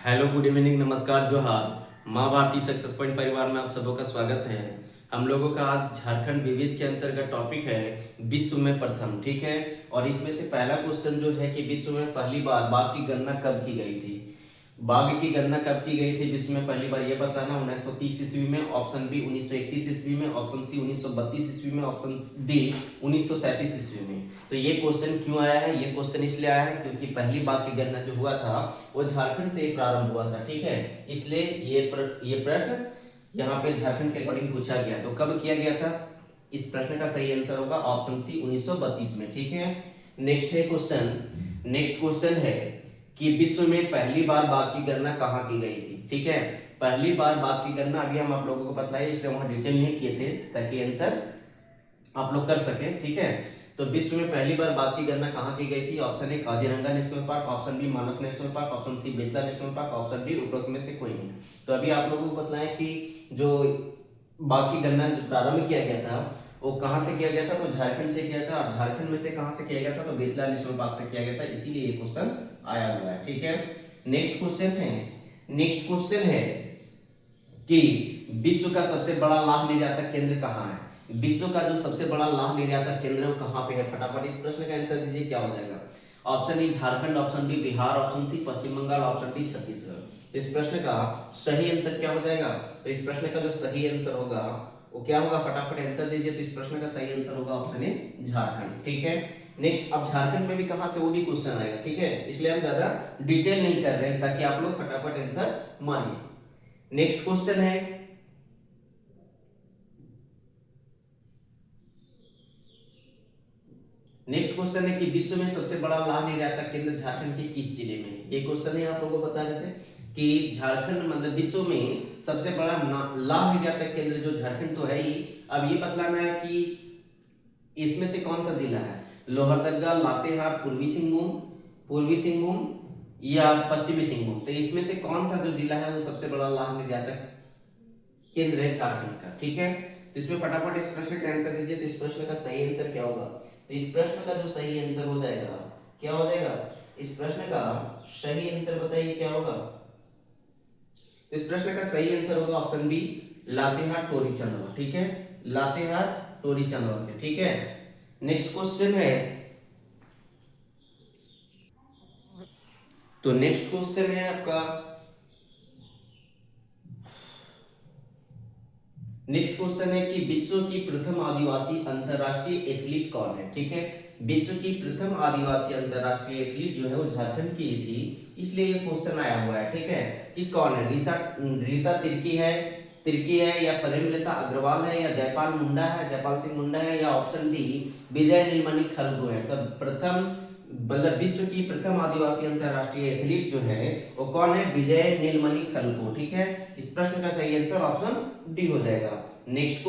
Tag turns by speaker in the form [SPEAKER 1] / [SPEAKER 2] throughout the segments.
[SPEAKER 1] Hello good evening नमस्कार जोहार। माँ भारती सक्सेस पॉइंट परिवार में आप सबों का स्वागत है। हम लोगों का आज झारखंड विविध के अंतर्गत टॉपिक है विश्व में प्रथम, ठीक है। और इसमें से पहला क्वेश्चन जो है कि विश्व में पहली बार बाघ की गणना कब की गई थी। बाघ की गणना कब की गई थी विश्व में पहली बार, ये बताना। 1930 ईस्वी में, ऑप्शन बी 1931 ईस्वी में, ऑप्शन सी 1932 ईस्वी में, ऑप्शन डी 1933 ईस्वी में। तो ये क्वेश्चन क्यों आया है? ये क्वेश्चन इसलिए आया है क्योंकि पहली बाघ की गणना जो हुआ था वो झारखंड से ही प्रारंभ हुआ था, ठीक है। इसलिए ये प्रश्न यहाँ पे झारखंड के अकॉर्डिंग पूछा गया। तो कब किया गया था? इस प्रश्न का सही आंसर होगा ऑप्शन सी 1932 में, ठीक है। नेक्स्ट क्वेश्चन है कि विश्व में पहली बार बाघ की गणना कहाँ की गई थी, ठीक है। पहली बार बाघ की गणना अभी हम आप लोगों को बतलाए, इसलिए वहां डिटेल नहीं किए थे ताकि आंसर आप लोग कर सके, ठीक है। तो विश्व में पहली बार बाघ की गणना कहाँ की गई थी? Option A Kaziranga national park, option B Manas national park, option C Betla national park, option D उपरोक्त में से कोई नहीं। तो अभी आप लोगों को बताएं कि जो बाघ की गणना जो प्रारंभ किया गया था वो कहाँ से किया गया था? तो झारखंड से किया था। और झारखंड में से कहाँ से किया गया था? तो बेतला नेशनल पार्क से किया गया था, इसीलिए ये क्वेश्चन आया हुआ है, ठीक है। नेक्स्ट क्वेश्चन है कि विश्व का सबसे बड़ा लाभ निर्यातक केंद्र कहाँ है? विश्व का जो सबसे बड़ा लाभ निर्यातक केंद्र है वो कहाँ पे है? फटाफट इस प्रश्न का आंसर दीजिए, क्या हो जाएगा? Option A Jharkhand, option B Bihar, option C Paschim Bengal, option D Chhattisgarh. इस प्रश्न का सही आंसर क्या हो जाएगा? तो इस प्रश्न का जो सही आंसर होगा वो क्या होगा? फटाफट आंसर दीजिए। तो इस प्रश्न का सही आंसर होगा ऑप्शन ए झारखंड, ठीक है। नेक्स्ट, अब झारखंड में भी कहां से वो भी क्वेश्चन आएगा, ठीक है। इसलिए हम ज्यादा डिटेल नहीं कर रहे हैं ताकि आप लोग फटाफट आंसर मानिए। नेक्स्ट क्वेश्चन है कि विश्व में सबसे बड़ा लाभ निर्यातक केंद्र झारखंड के किस जिले में है? ये क्वेश्चन है, आप लोगों को बता देते हैं कि झारखंड मतलब विश्व में सबसे बड़ा लाभ निर्यातक केंद्र जो झारखंड तो है ही। अब ये बतलाना है कि इसमें से कौन सा जिला है? लोहरदगा, लातेहार, पूर्वी सिंहभूम या पश्चिमी सिंहभूम। तो इसमें से कौन सा जो जिला है वो सबसे बड़ा लाभ निर्यातक केंद्र है झारखंड का, ठीक है। तो इसमें फटाफट इस प्रश्न का आंसर दीजिए। तो इस प्रश्न का सही आंसर क्या होगा? तो इस प्रश्न का जो सही आंसर हो जाएगा, क्या हो जाएगा? इस प्रश्न का सही आंसर बताइए क्या होगा? तो इस प्रश्न का सही आंसर होगा ऑप्शन बी लातेहार टोरी चंदवा, ठीक है। लातेहार टोरी चंदवा से, ठीक है। नेक्स्ट क्वेश्चन है, तो नेक्स्ट क्वेश्चन है आपका, नेक्स्ट क्वेश्चन है कि विश्व की प्रथम आदिवासी अंतरराष्ट्रीय एथलीट कौन है, ठीक है। विश्व की प्रथम आदिवासी अंतरराष्ट्रीय एथलीट जो है वो झारखंड की थी, इसलिए ये क्वेश्चन आया हुआ है, ठीक है। कि कौन है? रीता तिर्की है या प्रेमलता अग्रवाल है या जयपाल सिंह मुंडा है, या ऑप्शन डी विजय नीलमणि खलगो है। तो प्रथम मतलब विश्व की प्रथम आदिवासी अंतरराष्ट्रीय एथलीट जो है वो कौन है? विजय नीलमणि खलगो, ठीक है। इस प्रश्न का सही आंसर ऑप्शन डी हो जाएगा। नेक्स्ट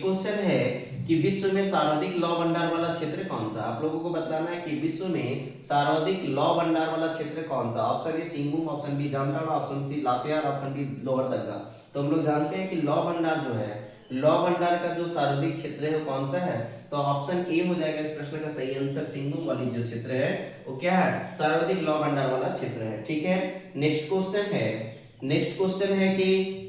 [SPEAKER 1] क्वेश्चन है कि विश्व में सर्वाधिक लौ भंडार वाला क्षेत्र कौन सा? आप लोगों को बताना है कि विश्व में सर्वाधिक लौ भंडार वाला क्षेत्र कौन सा? Option A Singhbhum, option B Jamtara, option C Latehar, option D Lohardaga. तो हम लोग जानते हैं कि लौ भंडार जो है, लौ भंडार का जो सर्वाधिक क्षेत्र है वो कौन सा है? तो ऑप्शन ए हो जाएगा इस प्रश्न का सही आंसर। सिंहभूम वाली जो क्षेत्र है वो क्या है? सर्वाधिक लौ भंडार वाला क्षेत्र है, ठीक है। नेक्स्ट क्वेश्चन है कि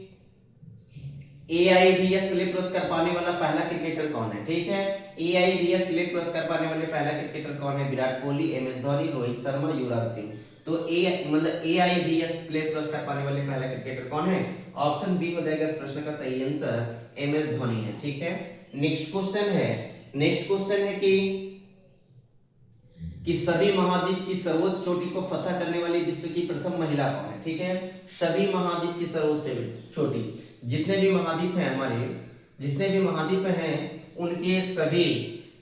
[SPEAKER 1] AIBS प्ले पुरस्कार पाने वाला पहला क्रिकेटर कौन है, ठीक है। AIBS प्ले पुरस्कार पाने वाले पहला क्रिकेटर कौन है? विराट कोहली, MS धोनी, रोहित शर्मा, युवराज सिंह। तो AIBS प्ले पुरस्कार पाने वाले पहला क्रिकेटर कौन है? ऑप्शन बी हो जाएगा इस प्रश्न का सही आंसर, MS धोनी है, ठीक है। नेक्स्ट क्वेश्चन है कि सभी महाद्वीप की सर्वोच्च चोटी को फतह करने वाली विश्व की प्रथम महिला कौन है, ठीक है। सभी महाद्वीप की सर्वोच्च चोटी, जितने भी महाद्वीप हैं हमारे, जितने भी महाद्वीप हैं उनके सभी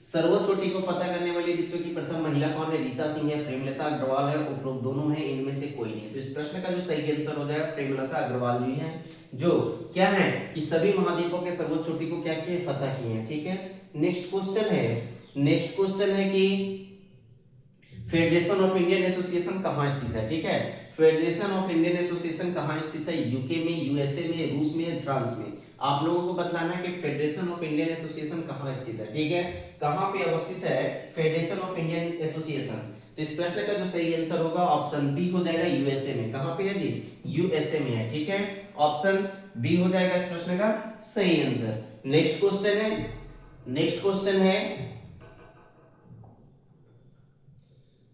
[SPEAKER 1] सर्वोच्च चोटी को फतह करने वाली विश्व की प्रथम महिला कौन है? रीता सिंह है, प्रेमलता अग्रवाल है, उपरोक्त दोनों है, इनमें से कोई नहीं। तो इस प्रश्न का जो सही आंसर हो जाएगा प्रेमलता अग्रवाल जी हैं, जो क्या है कि सभी महाद्वीपों के सर्वोच्च चोटी को क्या किए? फतह किए हैं, ठीक है। नेक्स्ट क्वेश्चन है कि फेडरेशन ऑफ इंडियन एसोसिएशन कहाँ स्थित है, ठीक है। फेडरेशन ऑफ इंडियन एसोसिएशन कहाँ स्थित है? यूके में, यूएसए में, रूस में, फ्रांस में। आप लोगों को बतलाना है कि फेडरेशन ऑफ इंडियन एसोसिएशन कहाँ स्थित है, ठीक है। कहाँ पे अवस्थित है फेडरेशन ऑफ इंडियन एसोसिएशन? तो इस प्रश्न का जो सही आंसर होगा ऑप्शन बी हो जाएगा, यूएसए में। कहां पे है जी? यूएसए में है, ठीक है। ऑप्शन बी हो जाएगा इस प्रश्न का सही आंसर। नेक्स्ट क्वेश्चन है, नेक्स्ट क्वेश्चन है,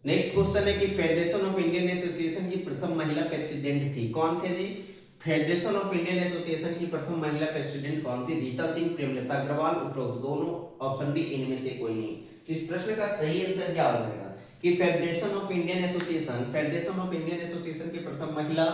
[SPEAKER 1] नेक्स्ट क्वेश्चन है कि फेडरेशन ऑफ इंडियन एसोसिएशन की प्रथम महिला प्रेसिडेंट थी, कौन थे जी? फेडरेशन ऑफ इंडियन एसोसिएशन की प्रथम महिला प्रेसिडेंट कौन थी? रीता सिंह, प्रेमलता अग्रवाल, उपरोक्त दोनों, ऑप्शन बी इनमें से कोई नहीं। तो इस प्रश्न का सही आंसर क्या हो जाएगा कि federation of Indian association, federation of Indian association की प्रथम महिला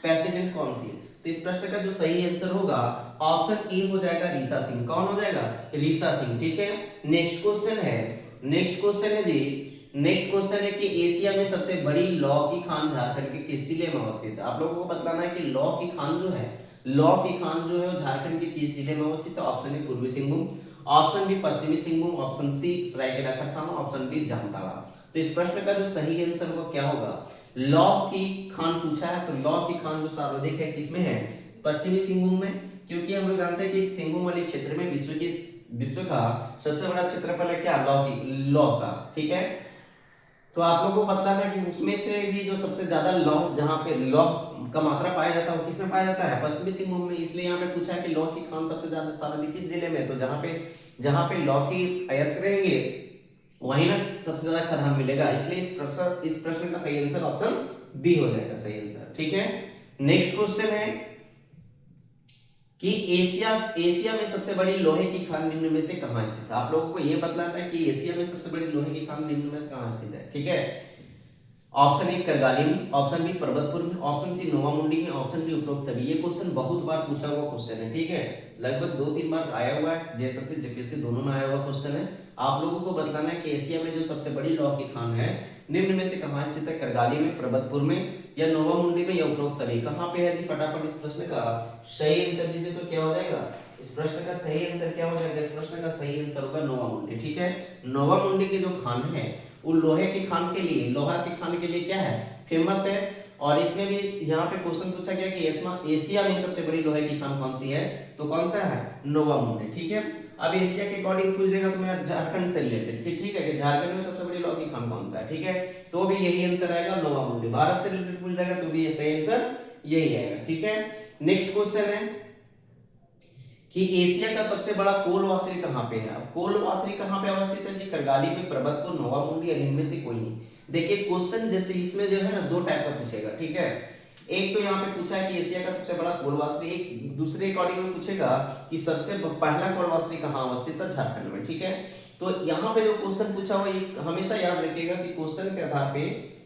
[SPEAKER 1] प्रेसिडेंट कौन थी? तो इस प्रश्न का जो सही आंसर होगा ऑप्शन ए हो जाएगा, रीता सिंह। कौन हो जाएगा? रीता सिंह, ठीक है। नेक्स्ट क्वेश्चन है, नेक्स्ट क्वेश्चन है जी, नेक्स्ट क्वेश्चन है कि एशिया में सबसे बड़ी लौ की खान झारखंड के किस जिले में अवस्थित है? आप लोगों को बतलाना है कि लौ की खान जो है, लौ की खान जो है वो झारखंड के किस जिले में अवस्थित है? ऑप्शन ए पूर्वी Singhbhum, option B Paschimi Singhbhum, option C Seraikela Kharsawan, option D Jamtara. तो इस प्रश्न का जो सही आंसर वो क्या होगा? लौ की खान पूछा है, तो लौ की खान जो सर्वाधिक है किसमें है? पश्चिमी सिंहभूम में, क्योंकि हम लोग जानते हैं कि सिंहभूम वाले क्षेत्र में विश्व का सबसे बड़ा क्षेत्रफल है क्या? लौ का, ठीक है। तो आप लोगों को बतलाना है कि उसमें से भी जो सबसे ज्यादा लौह, जहां पे लौह का मात्रा पाया जाता है वो किसमें पाया जाता है? पश्चिमी सिंहभूम में। इसलिए यहाँ पे पूछा है कि लौह की खान सबसे ज्यादा सर्वाधिक किस जिले में? तो जहां पे लौह की अयस्क रहेंगे वहीं ना सबसे ज्यादा खदान मिलेगा। इसलिए इस प्रश्न का सही आंसर ऑप्शन बी हो जाएगा सही आंसर, ठीक है। नेक्स्ट क्वेश्चन है कि एशिया में सबसे बड़ी लोहे की खान निम्न में से कहां स्थित है? आप लोगों को यह बतलाना है कि एशिया में सबसे बड़ी लोहे की खान निम्न में से कहां स्थित है, ठीक है। ऑप्शन ए करगाली में, ऑप्शन बी पर्वतपुर में, ऑप्शन सी नोवामुंडी में, ऑप्शन डी उपरोक्त सभी। ये क्वेश्चन बहुत बार पूछा हुआ क्वेश्चन है, ठीक है। लगभग 2-3 बार आया हुआ है, जेएसएससी जेपीएससी दोनों में आया हुआ क्वेश्चन है। आप लोगों को बतलाना है कि एशिया में जो सबसे बड़ी लौह की खान है निम्न में से कहां स्थित है? करगाली में, पर्वतपुर में, या नोवामुंडी में, या उपरोक्त सभी। कहां पे है जी? फटाफट इस प्रश्न का सही आंसर दीजिए तो क्या हो जाएगा? इस प्रश्न का सही आंसर क्या हो जाएगा? इस प्रश्न का सही आंसर होगा नोवामुंडी, ठीक है। नोवामुंडी की जो खान है वो लोहे की खान के लिए, लोहा की खान के लिए क्या है? फेमस है। और इसमें भी यहाँ पे क्वेश्चन पूछा गया कि एशिया में सबसे बड़ी लोहे की खान कौन सी है? तो कौन सा है? नोवामुंडी, ठीक है। अब एशिया के अकॉर्डिंग पूछ देगा तो मैं झारखंड से रिलेटेड, ठीक है, कि झारखंड में सबसे बड़ी लोहे की खान कौन सा है, ठीक है। तो भी यही आंसर आएगा नोवामुंडी। भारत से रिलेटेड पूछ देगा तो भी ये सही आंसर यही आएगा, ठीक है। नेक्स्ट क्वेश्चन है कि एशिया का सबसे बड़ा कोल वासरी कहां पे है? अब कोल वासरी कहां पे अवस्थित है जी? करगाली पे, पर्वतपुर, नोवामुंडी, और इनमें से कोई नहीं। देखिए क्वेश्चन जैसे इसमें जो है ना 2 टाइप का पूछेगा, ठीक है। एक तो यहाँ पे पूछा है कि एशिया का सबसे बड़ा कोल वासरी, एक दूसरे अकॉर्डिंग में पूछेगा कि सबसे पहला कोल वासरी कहां अवस्थित है? झारखंड में, ठीक है। तो यहाँ पे जो क्वेश्चन पूछा हुआ ये हमेशा याद रखिएगा कि क्वेश्चन के आधार पे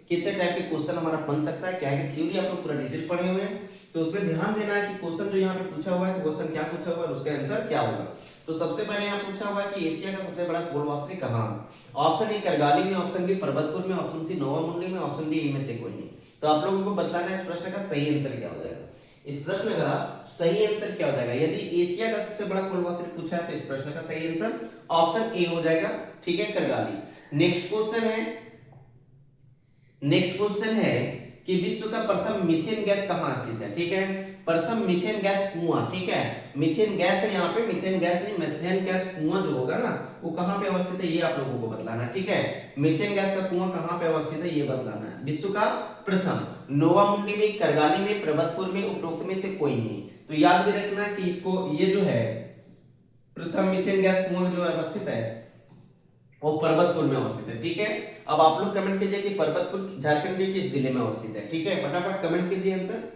[SPEAKER 1] कितने टाइप के क्वेश्चन हमारा बन सकता है। क्या है कि थ्योरी आप लोग पूरा डिटेल पढ़े हुए हैं, तो उसमें ध्यान देना है कि क्वेश्चन जो यहाँ पे पूछा हुआ है क्वेश्चन क्या पूछा हुआ है और उसका आंसर क्या होगा। तो सबसे पहले यहाँ पूछा हुआ है कि एशिया का सबसे बड़ा कोल वासरी कहाँ? ऑप्शन ए करगाली में, ऑप्शन बी पर्वतपुर में, ऑप्शन सी नोवामुंडी में, ऑप्शन डी इनमें से कोई नहीं। तो आप लोगों को बतलाना है इस प्रश्न का सही आंसर क्या हो जाएगा। इस प्रश्न का सही आंसर क्या हो जाएगा? यदि एशिया का सबसे बड़ा कोल वासरी पूछा है तो इस प्रश्न का सही आंसर ऑप्शन ए हो जाएगा, ठीक है, करगाली। नेक्स्ट क्वेश्चन है, नेक्स्ट क्वेश्चन है कि विश्व का प्रथम मीथेन गैस कहां स्थित है, ठीक है। प्रथम मीथेन गैस कुआं, ठीक है, मीथेन गैस है यहाँ पे, मीथेन गैस नहीं, मीथेन गैस कुआं जो होगा ना वो कहां पे अवस्थित है ये आप लोगों को बतलाना है, ठीक है। मीथेन गैस का कुआं कहां पे अवस्थित है ये बतलाना है। विश्व का प्रथम, नोवामुंडी में, करगाली में, पर्वतपुर में, उपरोक्त में से कोई नहीं। तो याद भी रखना कि इसको ये जो है प्रथम मीथेन गैस कुआं जो अवस्थित है वो पर्वतपुर में अवस्थित है, ठीक है। अब आप लोग कमेंट कीजिए कि पर्वतपुर झारखंड के किस जिले में अवस्थित है, ठीक है। फटाफट कमेंट कीजिए आंसर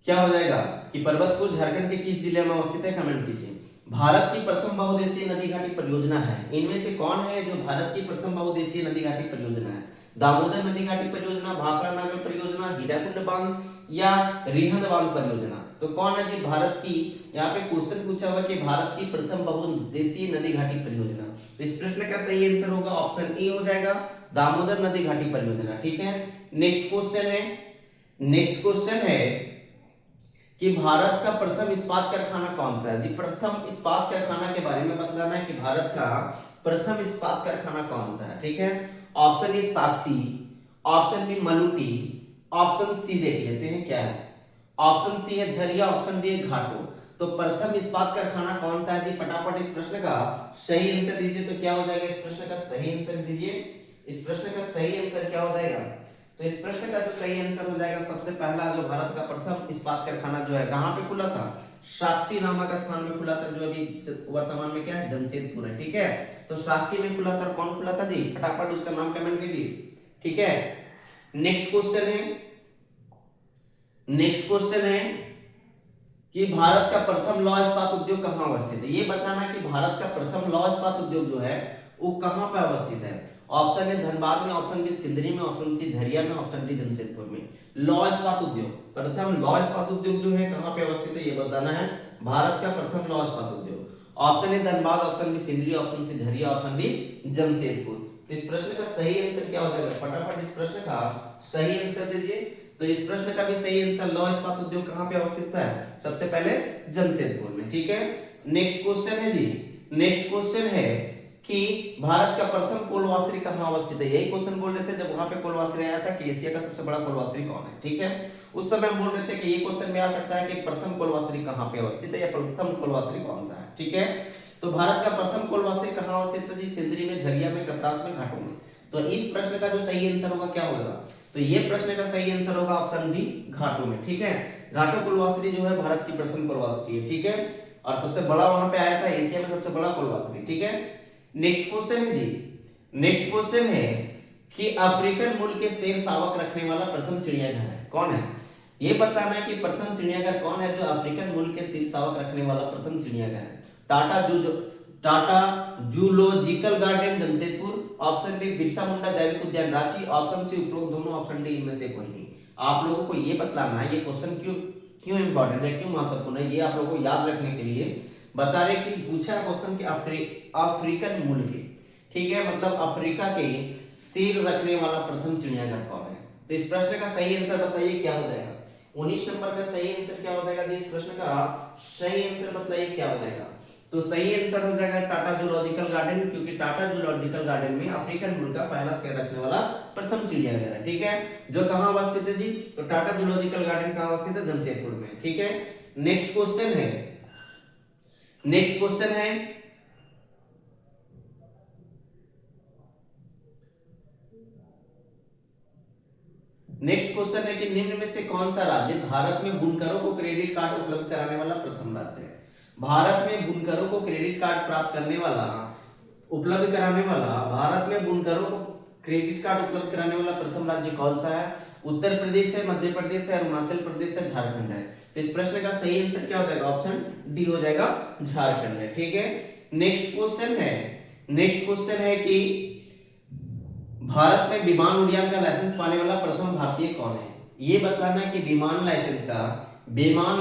[SPEAKER 1] क्या हो जाएगा कि पर्वतपुर झारखंड के किस जिले में अवस्थित है, कमेंट कीजिए। भारत की प्रथम बहुउद्देशीय नदी घाटी परियोजना है, इनमें से कौन है जो भारत की प्रथम बहुउद्देशीय नदी घाटी परियोजना है? दामोदर नदी घाटी परियोजना, भाखड़ा नागल परियोजना, हीराकुंड बांध या रिहंद बांध परियोजना। तो कौन है जी भारत की, यहाँ पे क्वेश्चन पूछा हुआ कि भारत की प्रथम बहुउद्देशीय नदी घाटी परियोजना। तो इस प्रश्न का सही आंसर होगा ऑप्शन ए हो जाएगा, दामोदर नदी घाटी परियोजना, ठीक है। नेक्स्ट क्वेश्चन है, नेक्स्ट क्वेश्चन है कि भारत का प्रथम इस्पात कारखाना कौन सा है जी? प्रथम इस्पात कारखाना के बारे में बतलाना है कि भारत का प्रथम इस्पात कारखाना कौन सा है, ठीक है। ऑप्शन ए साची, ऑप्शन बी मलुटी, ऑप्शन सी देख लेते हैं क्या है। ऑप्शन सी है झरिया, ऑप्शन डी है घाटो। तो प्रथम इस्पात कारखाना कौन सा है जी? फटाफट इस प्रश्न का सही आंसर दीजिए तो क्या हो जाएगा? इस प्रश्न का सही आंसर दीजिए। इस प्रश्न का सही आंसर क्या हो जाएगा? तो इस प्रश्न का जो सही आंसर हो जाएगा, सबसे पहला जो भारत का प्रथम इस्पात कारखाना जो है कहां पे खुला था? साक्षी नामक स्थान में खुला था, जो अभी वर्तमान में क्या है, जमशेदपुर है। ठीक है, तो साक्षी में खुला था। कौन खुला था जी? फटाफट उसका नाम कमेंट कीजिए। ठीक है, नेक्स्ट क्वेश्चन है, नेक्स्ट क्वेश्चन है कि भारत का प्रथम लौह इस्पात उद्योग कहां अवस्थित है? ये बताना कि भारत का प्रथम लौह इस्पात उद्योग जो है वो कहां पर अवस्थित है। ऑप्शन ए धनबाद में, ऑप्शन बी सिंदरी में, ऑप्शन सी झरिया में, ऑप्शन डी जमशेदपुर में। लौह इस्पात उद्योग, प्रथम लौह इस्पात उद्योग जो है कहां पे अवस्थित है ये बताना है। भारत का प्रथम लौह इस्पात उद्योग। Option A Dhanbad, option B Sindri, option C Jharia, option D Jamshedpur. तो इस प्रश्न का सही आंसर क्या हो जाएगा? फटाफट इस प्रश्न का सही आंसर दीजिए। तो इस प्रश्न का भी सही आंसर, लौह इस्पात उद्योग कहां पे अवस्थित है? सबसे पहले जमशेदपुर में। ठीक है, नेक्स्ट क्वेश्चन है जी, नेक्स्ट क्वेश्चन है कि भारत का प्रथम कोलवासरी कहां अवस्थित है? यही क्वेश्चन बोल रहे थे जब वहां पे कोलवासरी आया था कि एशिया का सबसे बड़ा कोलवासरी कौन है। ठीक है, उस समय हम बोल रहे थे कि ये क्वेश्चन में आ सकता है कि प्रथम कोलवासरी कहां पे अवस्थित है या प्रथम कोलवासरी कौन सा है। ठीक है, तो भारत का प्रथम कोलवासरी कहां अवस्थित है जी? सिंदरी में, झरिया में, कतरास में, घाटों में। तो इस प्रश्न का जो सही आंसर होगा क्या होगा? तो ये प्रश्न का सही आंसर होगा ऑप्शन डी, घाटों में। ठीक है, घाटों कोलवासरी जो है भारत की प्रथम कोलवासरी है। ठीक है, और सबसे बड़ा वहां पे आया था, एशिया में सबसे बड़ा कोलवासरी। ठीक है, नेक्स्ट क्वेश्चन है जी, नेक्स्ट क्वेश्चन है कि अफ्रीकन मूल के शेर शावक रखने वाला प्रथम चिड़ियाघर है कौन है? ये बताना है कि प्रथम चिड़ियाघर कौन है जो अफ्रीकन मूल के शेर शावक रखने वाला प्रथम चिड़ियाघर है। Tata zoological garden Jamshedpur, option B Birsa Munda जैविक उद्यान रांची, ऑप्शन सी उपरोक्त दोनों, ऑप्शन डी इनमें से कोई नहीं। आप लोगों को ये बतलाना है, ये क्वेश्चन क्यों क्यों इंपॉर्टेंट है, क्यों महत्वपूर्ण है, ये आप लोगों को याद रखने के लिए बता रहे कि पूछा क्वेश्चन कि अफ्रीकन मूल के, ठीक है, मतलब अफ्रीका के शेर रखने वाला प्रथम चिड़ियाघर कौन है? तो इस प्रश्न का सही आंसर बताइए क्या हो जाएगा? 19 नंबर का सही आंसर क्या हो जाएगा जी? इस प्रश्न का सही आंसर बताइए क्या हो जाएगा? तो सही आंसर हो जाएगा टाटा जूलॉजिकल गार्डन, क्योंकि टाटा जूलॉजिकल गार्डन में अफ्रीकन मूल का पहला शेर रखने वाला प्रथम चिड़ियाघर है। ठीक है, जो कहां अवस्थित है जी? तो टाटा जूलॉजिकल गार्डन कहां अवस्थित है? जमशेदपुर में। ठीक है, नेक्स्ट क्वेश्चन है, नेक्स्ट क्वेश्चन है नेक्स्ट क्वेश्चन है कि निम्न में से कौन सा राज्य भारत में बुनकरों को क्रेडिट कार्ड उपलब्ध कराने वाला प्रथम राज्य है? भारत में बुनकरों को क्रेडिट कार्ड प्राप्त करने वाला, उपलब्ध कराने वाला, भारत में बुनकरों को क्रेडिट कार्ड उपलब्ध कराने वाला प्रथम राज्य कौन सा है? उत्तर प्रदेश है, मध्य प्रदेश है, अरुणाचल प्रदेश है, झारखंड है। तो इस प्रश्न का सही आंसर क्या हो जाएगा? ऑप्शन डी हो जाएगा, झारखंड है। ठीक है, नेक्स्ट क्वेश्चन है, नेक्स्ट क्वेश्चन है कि भारत में विमान उड़ान का लाइसेंस पाने वाला प्रथम भारतीय कौन है? ये बतलाना है कि विमान लाइसेंस का, विमान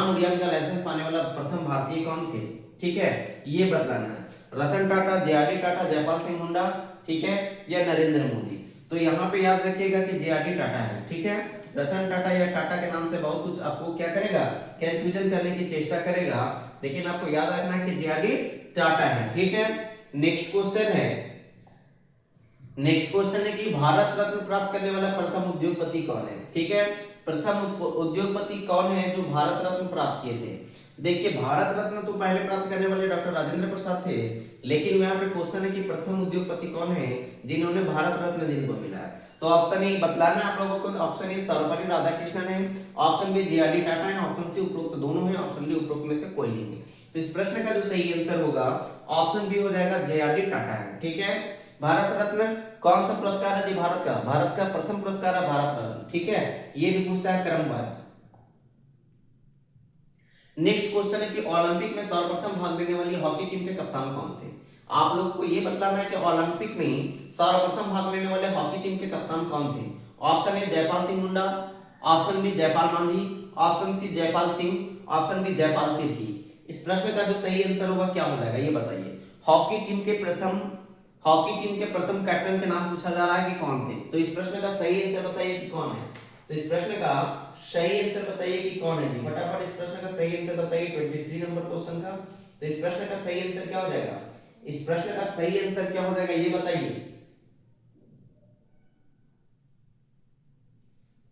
[SPEAKER 1] उड़ान का लाइसेंस पाने वाला प्रथम भारतीय कौन थे? ठीक है, ये बतलाना है। रतन टाटा, जेआरडी टाटा, जयपाल सिंह मुंडा, ठीक है, या नरेंद्र मोदी। तो यहाँ पे याद रखिएगा कि जेआरडी टाटा है। ठीक है, रतन टाटा या टाटा के नाम से बहुत कुछ आपको क्या करेगा, कंफ्यूजन करने की चेष्टा करेगा, लेकिन आपको याद रखना है कि जेआरडी टाटा है। ठीक है, नेक्स्ट क्वेश्चन है, नेक्स्ट क्वेश्चन है कि भारत रत्न प्राप्त करने वाला प्रथम उद्योगपति कौन है? ठीक है, प्रथम उद्योगपति कौन है जो भारत रत्न प्राप्त किए थे? देखिए, भारत रत्न तो पहले प्राप्त करने वाले डॉक्टर राजेंद्र प्रसाद थे, लेकिन यहाँ पे क्वेश्चन है कि प्रथम उद्योगपति कौन है जिन्होंने भारत रत्न जिनको मिला है? तो ऑप्शन ए बतलाना है आप लोगों को, ऑप्शन ए सर्वपल्ली राधाकृष्णन है, ऑप्शन बी जेआरडी टाटा है, ऑप्शन सी उपरोक्त दोनों है, ऑप्शन डी उपरोक्त में से कोई नहीं है। तो इस प्रश्न का जो सही आंसर होगा ऑप्शन बी हो जाएगा, जेआरडी टाटा है। ठीक है, भारत रत्न कौन सा पुरस्कार है जी? भारत का प्रथम पुरस्कार है भारत रत्न। ठीक है, ये भी पूछता है क्रमवार। नेक्स्ट क्वेश्चन है कि ओलंपिक में सर्वप्रथम भाग लेने वाली हॉकी टीम के कप्तान कौन थे? आप लोग को ये बतलाना है कि ओलंपिक में सर्वप्रथम भाग लेने वाले हॉकी टीम के कप्तान कौन थे? Option A Jaipal Singh Munda, option B Jaipal Manjhi, option C Jaipal Singh, option D Jaipal Tirkey. इस प्रश्न का जो सही आंसर होगा क्या हो जाएगा ये बताइए? हॉकी टीम के प्रथम कैप्टन के नाम पूछा जा रहा है कि कौन थे? तो इस प्रश्न का सही आंसर बताइए कि कौन है? तो इस प्रश्न का सही आंसर बताइए कि कौन है जी? फटाफट इस प्रश्न का सही आंसर बताइए 23 नंबर क्वेश्चन का। तो इस प्रश्न का सही आंसर क्या हो जाएगा? इस प्रश्न का सही आंसर क्या हो जाएगा ये बताइए?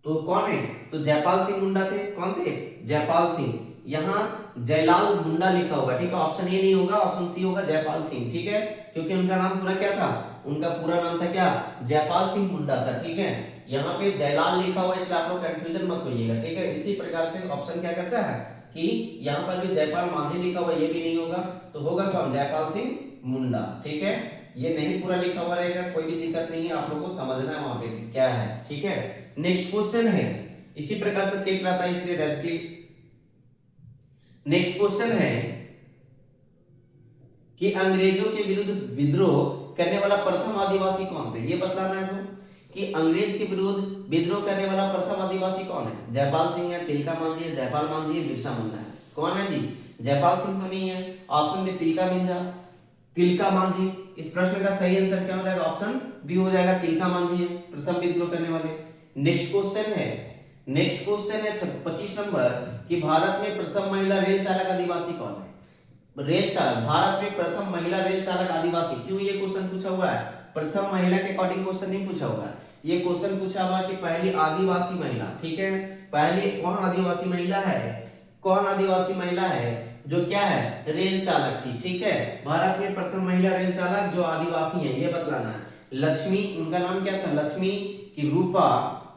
[SPEAKER 1] तो कौन है? तो जयपाल सिंह मुंडा थे। कौन थे? जयपाल सिंह। यहाँ जयलाल मुंडा लिखा होगा, ठीक है, ऑप्शन ए नहीं होगा, ऑप्शन सी होगा जयपाल सिंह। ठीक है, क्योंकि उनका नाम पूरा क्या था? उनका पूरा नाम था क्या, जयपाल सिंह मुंडा था। ठीक है, यहाँ पे जयलाल लिखा हुआ है इसलिए आप लोग कंफ्यूजन मत होइएगा। ठीक है, इसी प्रकार से ऑप्शन क्या करता है कि यहाँ पर भी जयपाल मांझी लिखा हुआ, ये भी नहीं होगा, तो होगा कौन, जयपाल सिंह मुंडा। ठीक है, ये नहीं पूरा लिखा हुआ रहेगा, कोई भी दिक्कत नहीं है, आप लोगों को समझना है वहां पे क्या है। ठीक है, नेक्स्ट क्वेश्चन है, इसी प्रकार से सेट रहता है इसलिए डायरेक्टली नेक्स्ट क्वेश्चन है कि अंग्रेजों के विरुद्ध विद्रोह करने वाला प्रथम आदिवासी कौन थे, ये बतलाना है तो कि अंग्रेज के विरुद्ध विद्रोह करने वाला प्रथम आदिवासी कौन है, जयपाल सिंह है, तिलका मांझी है, जयपाल मांझी है, बिरसा मुंडा है, कौन है जी, जयपाल सिंह तो नहीं है, ऑप्शन में तिलका मिंजा, तिलका मांझी। इस प्रश्न का सही आंसर क्या हो जाएगा, ऑप्शन बी हो जाएगा, तिलका मांझी है प्रथम विद्रोह करने वाले। नेक्स्ट क्वेश्चन है 25 नंबर कि भारत में प्रथम महिला रेल चालक आदिवासी कौन है, रेल चालक, भारत में प्रथम महिला रेल चालक आदिवासी, क्यों ये क्वेश्चन पूछा हुआ है, प्रथम महिला के अकॉर्डिंग क्वेश्चन नहीं पूछा हुआ है, ये क्वेश्चन पूछा हुआ कि पहली आदिवासी महिला। ठीक है, पहली कौन आदिवासी महिला है, कौन आदिवासी महिला है जो क्या है, रेल चालक थी। ठीक है, भारत में प्रथम महिला रेल चालक जो आदिवासी है ये बतलाना है, लक्ष्मी, उनका नाम क्या था, लक्ष्मी की Rupa,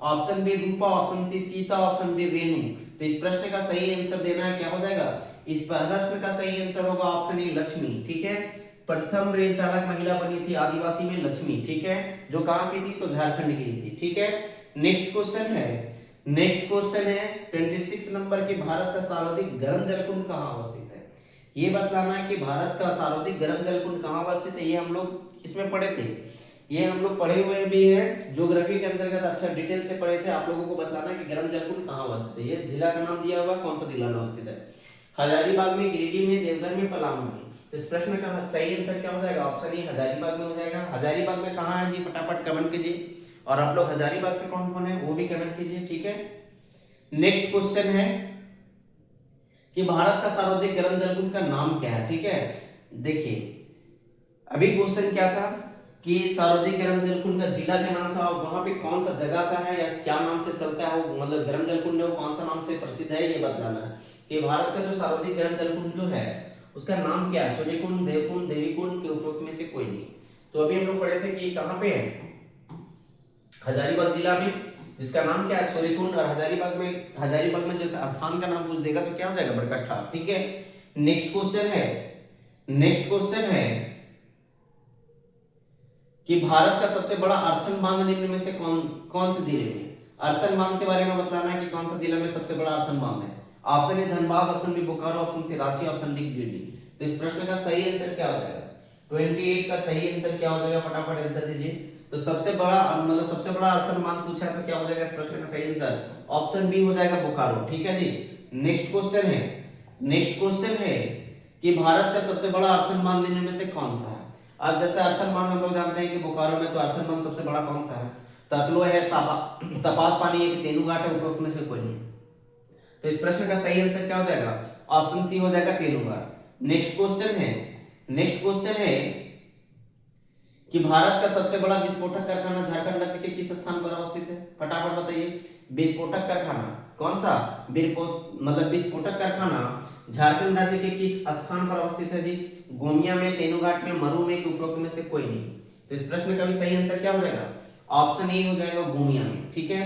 [SPEAKER 1] option B Rupa, option C Sita, option D Renu. तो इस प्रश्न का सही आंसर देना है, क्या हो जाएगा, इस प्रश्न का सही आंसर होगा ऑप्शन ए लक्ष्मी। ठीक है, प्रथम रेल चालक महिला बनी थी आदिवासी में लक्ष्मी। ठीक है, जो कहां की थी, तो झारखंड की थी। ठीक है, नेक्स्ट क्वेश्चन है 26 नंबर की भारत का सर्वाधिक गर्म जलकुंड कहां अवस्थित है, ये बतलाना है कि भारत का सर्वाधिक गर्म जलकुंड कहां अवस्थित है। ये हम लोग इसमें पढ़े थे, ये हम लोग पढ़े हुए भी है ज्योग्राफी के अंतर्गत, अच्छा डिटेल से पढ़े थे। आप लोगों को बताना है कि गर्म जलकुंड कहाँ अवस्थित है। ये जिला का नाम दिया हुआ, कौन सा जिला में अवस्थित है, हजारीबाग में, गिरिडीह में, देवघर में, पलामू में। तो इस प्रश्न का सही आंसर क्या हो जाएगा, ऑप्शन ए हजारीबाग में हो जाएगा। हजारीबाग में कहाँ है जी, फटाफट कमेंट कीजिए, और आप लोग हजारीबाग से कौन कौन है वो भी कमेंट कीजिए। ठीक है, नेक्स्ट क्वेश्चन है कि भारत का सर्वाधिक गर्म जलकुंड का नाम क्या है। ठीक है, देखिए अभी क्वेश्चन क्या था कि सर्वाधिक गर्म जलकुंड का जिला का नाम था, और वहां पे कौन सा जगह का है या क्या नाम से चलता है वो, मतलब गर्म जलकुंड है वो कौन सा नाम से प्रसिद्ध है, ये बतलाना है कि भारत का जो सर्वाधिक गर्म जलकुंड जो है उसका नाम क्या है, सूर्यकुंड, देवकुंड, देवीकुंड के उपरोक्त में से कोई नहीं। तो अभी हम लोग पढ़े थे कि कहाँ पे है, हजारीबाग जिला में, जिसका नाम क्या है, सूर्यकुंड। और हजारीबाग में जैसे स्थान का नाम पूछ देगा तो क्या हो जाएगा, बरकट्ठा। ठीक है, नेक्स्ट क्वेश्चन है कि भारत का सबसे बड़ा अर्थन बांध निम्न में से कौन से जिले में, अर्थन बांध के बारे में बतलाना है कि कौन सा जिला में सबसे बड़ा अर्थन बांध है। Option A Dhanbad, option B Bokaro, option C Ranchi, option D Giridih. तो इस प्रश्न का सही आंसर क्या हो जाएगा, 28 का सही आंसर क्या हो जाएगा, फटाफट आंसर दीजिए। तो सबसे बड़ा अर्थन बांध पूछा तो क्या हो जाएगा इस प्रश्न का सही आंसर, ऑप्शन बी हो जाएगा बोकारो। ठीक है जी, नेक्स्ट क्वेश्चन है कि भारत का सबसे बड़ा अर्थन बांध निम्न में से कौन सा है। अब जैसे अर्थन बांध हम लोग जानते हैं कि बोकारो में, तो अर्थन बांध सबसे बड़ा कौन सा है, ततलो है, तपात पानी है, तेनुघाट है, उपरोक्त में से कोई नहीं। तो इस प्रश्न का सही आंसर क्या हो जाएगा, ऑप्शन सी हो जाएगा, तेनुघाट। नेक्स्ट क्वेश्चन है कि भारत का सबसे बड़ा विस्फोटक कारखाना झारखंड राज्य के किस स्थान पर अवस्थित है, फटाफट बताइए। विस्फोटक कारखाना कौन सा, विस्फोटक कारखाना झारखंड राज्य के किस स्थान पर अवस्थित है जी, गोमिया में, तेनुघाट में, मरु में, कि उपरोक्त में से कोई नहीं। तो इस प्रश्न का भी सही आंसर क्या हो जाएगा, ऑप्शन ए हो जाएगा, गोमिया में। ठीक है,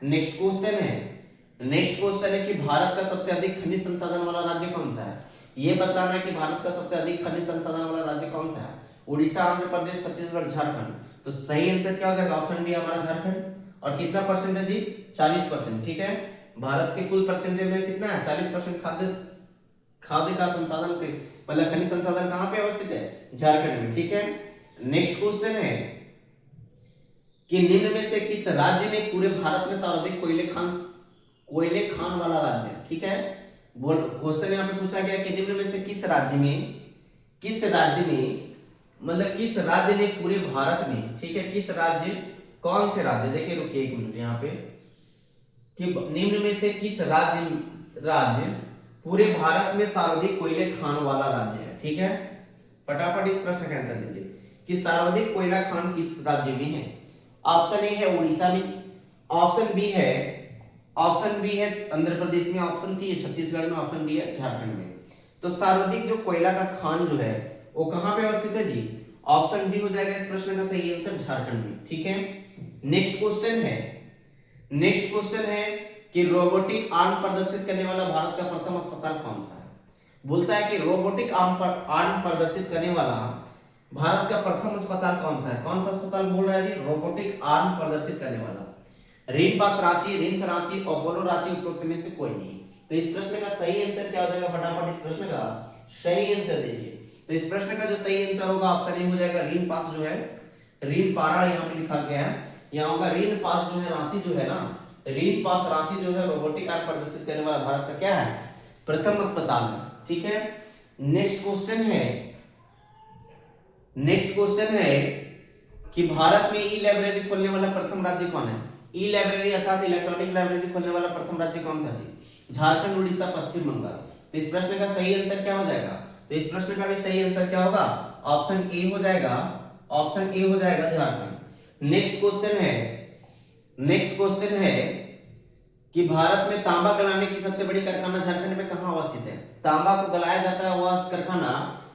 [SPEAKER 1] नेक्स्ट क्वेश्चन है कि भारत का सबसे अधिक खनिज संसाधन वाला राज्य कौन सा है, ये बतलाना है कि भारत का सबसे अधिक खनिज संसाधन वाला राज्य कौन सा है, उड़ीसा, आंध्र प्रदेश, छत्तीसगढ़, झारखंड। तो सही आंसर क्या हो जाएगा, ऑप्शन डी हमारा झारखंड। और कितना परसेंट है जी, 40%। ठीक है, भारत के कुल परसेंटेज में कितना है, 40% खाद्य का संसाधन, मतलब खनिज संसाधन कहां पे अवस्थित है, झारखंड में। ठीक है, नेक्स्ट क्वेश्चन है कि निम्न में से किस राज्य ने पूरे भारत में सर्वाधिक कोयले खान वाला राज्य है। ठीक है, क्वेश्चन यहाँ पे पूछा गया कि निम्न में से किस राज्य ने पूरे भारत में, ठीक है, किस राज्य, कौन से राज्य, देखिए रुकिए एक मिनट यहाँ पे, कि निम्न में से किस राज्य पूरे भारत में सर्वाधिक कोयले खान वाला राज्य है। ठीक है, फटाफट इस प्रश्न का आंसर दीजिए कि सर्वाधिक कोयला खान किस राज्य में है। ऑप्शन ए है उड़ीसा में, ऑप्शन बी है आंध्र प्रदेश में, ऑप्शन सी है छत्तीसगढ़ में, ऑप्शन डी है झारखंड में। तो सर्वाधिक जो कोयला का खान जो है वो कहां पे अवस्थित है जी, ऑप्शन बी हो जाएगा इस प्रश्न का सही आंसर झारखंड में। ठीक है, नेक्स्ट क्वेश्चन है कि रोबोटिक आर्म प्रदर्शित करने वाला भारत का प्रथम अस्पताल कौन सा है। बोलता है कि रोबोटिक आर्म प्रदर्शित करने वाला भारत का प्रथम अस्पताल कौन सा है। कौन सा अस्पताल बोल रहा है जी, रोबोटिक आर्म प्रदर्शित करने वाला। रिम्स रांची, अपोलो रांची, उपरोक्त में से कोई नहीं। तो इस प्रश्न का सही आंसर क्या हो जाएगा, फटाफट इस प्रश्न का सही आंसर दीजिए। तो इस प्रश्न का जो सही आंसर होगा ऑप्शन ए हो जाएगा, रीन पास जो है, रीन पारा यहाँ पे लिखा गया है, यहाँ होगा रीन पास जो है रांची जो है ना, रीन पास रांची जो है रोबोटिक आर्म प्रदर्शित करने वाला भारत का क्या है, प्रथम अस्पताल है। ठीक है, नेक्स्ट क्वेश्चन है कि भारत में ई लाइब्रेरी खोलने वाला प्रथम राज्य कौन है। ई लाइब्रेरी अर्थात इलेक्ट्रॉनिक लाइब्रेरी खोलने वाला प्रथम राज्य कौन था जी, झारखंड, उड़ीसा, पश्चिम बंगाल। तो इस प्रश्न का सही आंसर क्या हो जाएगा, तो इस प्रश्न का भी सही आंसर क्या होगा, ऑप्शन ए हो जाएगा झारखंड। नेक्स्ट क्वेश्चन है कि भारत में तांबा गलाने की सबसे बड़ी कारखाना झारखंड में कहां अवस्थित है। तांबा को गलाया जाता है वह कारखाना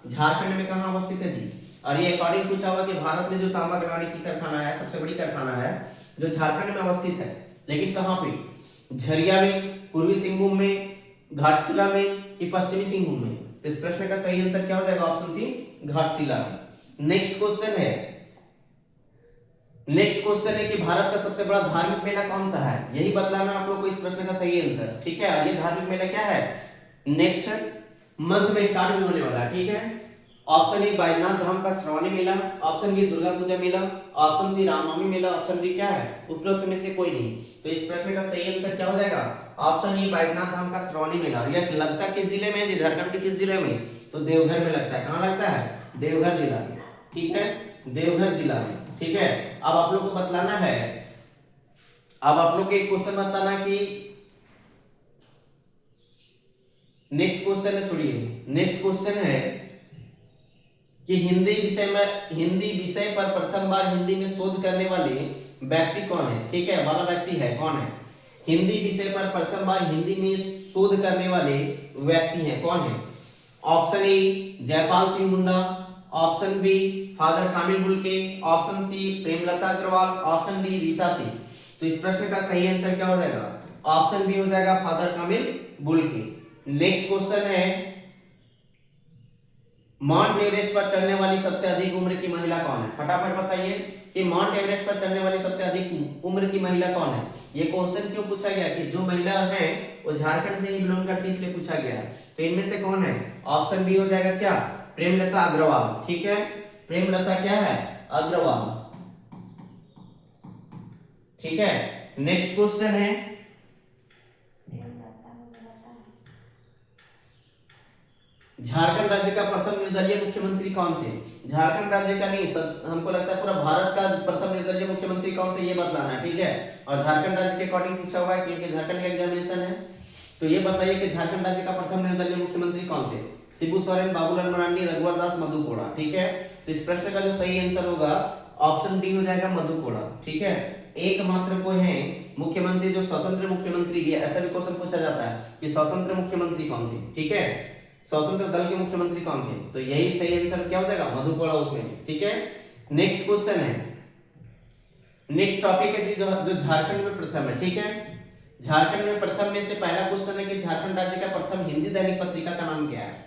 [SPEAKER 1] झारखंड में कहां अवस्थित है जी। और ये अकॉर्डिंग पूछा हुआ कि भारत में जो तांबा गलाने की कारखाना है, सबसे बड़ी कारखाना है जो झारखंड में अवस्थित है, लेकिन कहां पे, झरिया में, पूर्वी सिंहभूम में, घाटशिला में कि पश्चिमी सिंहभूम में। तो इस प्रश्न का सही आंसर क्या हो जाएगा, ऑप्शन सी, घाटशिला में। नेक्स्ट क्वेश्चन है कि भारत का सबसे बड़ा धार्मिक मेला कौन सा है, यही बतलाना आप लोग को इस प्रश्न का सही आंसर। ठीक है, ये धार्मिक मेला क्या है, नेक्स्ट मंथ में स्टार्ट भी होने वाला है। ठीक है, ऑप्शन ए बैजनाथ धाम का श्रावणी मेला, ऑप्शन बी दुर्गा पूजा मेला, ऑप्शन सी रामनवमी मेला, ऑप्शन डी क्या है, उपरोक्त में से कोई नहीं। तो इस प्रश्न का सही आंसर क्या हो जाएगा, ऑप्शन ए बैजनाथ धाम का श्रावणी मेला। यह लगता किस जिले में है, झारखंड के किस जिले में, तो देवघर में लगता है। कहां लगता है, देवघर जिला में। ठीक है, देवघर जिला में। ठीक है, अब आप लोग को बतलाना है, अब आप लोग को एक क्वेश्चन बताना कि नेक्स्ट क्वेश्चन है कि हिंदी विषय पर प्रथम बार हिंदी में शोध करने वाले व्यक्ति कौन है। ठीक है, वाला व्यक्ति है कौन है, हिंदी विषय पर प्रथम बार हिंदी में शोध करने वाले व्यक्ति हैं कौन है। Option A Jaipal Singh Munda, option B father Kamil Bulcke, option C Premlata Agarwal, option D Rita Singh. तो इस प्रश्न का सही आंसर क्या हो जाएगा, ऑप्शन बी हो जाएगा father Kamil Bulcke. Next question है माउंट एवरेस्ट पर चढ़ने वाली सबसे अधिक उम्र की महिला कौन है। फटाफट बताइए कि माउंट एवरेस्ट पर चढ़ने वाली सबसे अधिक उम्र की महिला कौन है। ये क्वेश्चन क्यों पूछा गया कि जो महिला है वो झारखंड से ही बिलोंग करती है, इसलिए पूछा गया है। तो इनमें से कौन है, ऑप्शन बी हो जाएगा क्या, प्रेमलता अग्रवाल। ठीक है, प्रेमलता क्या है, अग्रवाल। ठीक है, नेक्स्ट क्वेश्चन है झारखंड राज्य का प्रथम निर्दलीय मुख्यमंत्री कौन थे। झारखंड राज्य का नहीं, हमको लगता है पूरा भारत का प्रथम निर्दलीय मुख्यमंत्री कौन थे ये बतलाना है। ठीक है, और झारखंड राज्य के अकॉर्डिंग पूछा हुआ है क्योंकि झारखंड का एग्जामिनेशन है। तो ये बताइए कि झारखंड राज्य का प्रथम निर्दलीय मुख्यमंत्री कौन थे। शिबू सोरेन, बाबूलाल मरांडी, रघुवर दास, मधु कोड़ा। ठीक है, तो इस प्रश्न का जो सही आंसर होगा ऑप्शन डी हो जाएगा, मधु कोड़ा। ठीक है, एकमात्र कोई है मुख्यमंत्री जो स्वतंत्र मुख्यमंत्री, ये ऐसा भी क्वेश्चन पूछा जाता है कि स्वतंत्र मुख्यमंत्री कौन थे। ठीक है, स्वतंत्र दल के मुख्यमंत्री कौन थे, तो यही सही आंसर क्या हो जाएगा, मधु कोड़ा उसमें। ठीक है, नेक्स्ट क्वेश्चन है, नेक्स्ट टॉपिक है जो झारखंड में प्रथम है। ठीक है, झारखंड में प्रथम में से पहला क्वेश्चन है कि झारखंड राज्य का प्रथम हिंदी दैनिक पत्रिका का नाम क्या है।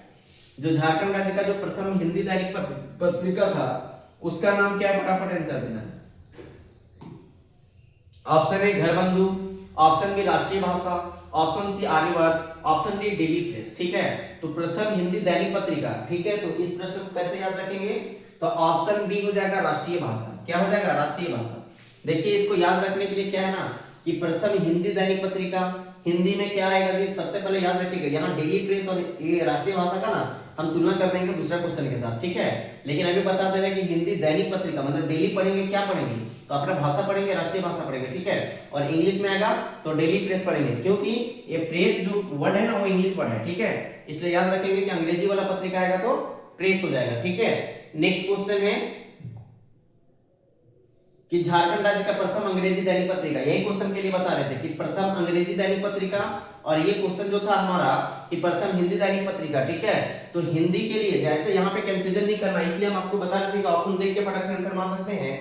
[SPEAKER 1] जो झारखंड राज्य का जो प्रथम हिंदी दैनिक पत्रिका था उसका नाम क्या है, फटाफट आंसर देना। ऑप्शन ए घर बंधु, option B Rashtriya Bhasha, option C Aryavart, option D daily press. ठीक है, तो प्रथम हिंदी दैनिक पत्रिका। ठीक है, तो इस प्रश्न को कैसे याद रखेंगे, तो ऑप्शन बी हो जाएगा राष्ट्रीय भाषा। क्या हो जाएगा, राष्ट्रीय भाषा। देखिए इसको याद रखने के लिए क्या है ना कि प्रथम हिंदी दैनिक पत्रिका, हिंदी में क्या आएगा कि सबसे पहले याद रखिएगा यहाँ डेली प्रेस और ये राष्ट्रीय भाषा का ना हम तुलना कर देंगे दूसरा क्वेश्चन के साथ। ठीक है, लेकिन अभी बता दे रहे कि हिंदी दैनिक पत्रिका मतलब डेली पढ़ेंगे, क्या पढ़ेंगे, तो अपना भाषा पढ़ेंगे, राष्ट्रीय भाषा पढ़ेंगे। ठीक है, और इंग्लिश में आएगा तो डेली प्रेस पढ़ेंगे, क्योंकि ये प्रेस जो वर्ड है ना वो इंग्लिश वर्ड है। ठीक है, इसलिए याद रखेंगे कि अंग्रेजी वाला पत्रिका आएगा तो प्रेस हो जाएगा। ठीक है, नेक्स्ट क्वेश्चन है कि झारखंड राज्य का प्रथम अंग्रेजी दैनिक पत्रिका, यही क्वेश्चन के लिए बता रहे थे कि प्रथम अंग्रेजी दैनिक पत्रिका, और ये क्वेश्चन जो था हमारा कि प्रथम हिंदी दैनिक पत्रिका, ठीक है। तो हिंदी के लिए जैसे यहाँ पे कंफ्यूजन नहीं करना, इसलिए हम आपको बता रहे थे कि ऑप्शन देख के फटाक से आंसर मार सकते हैं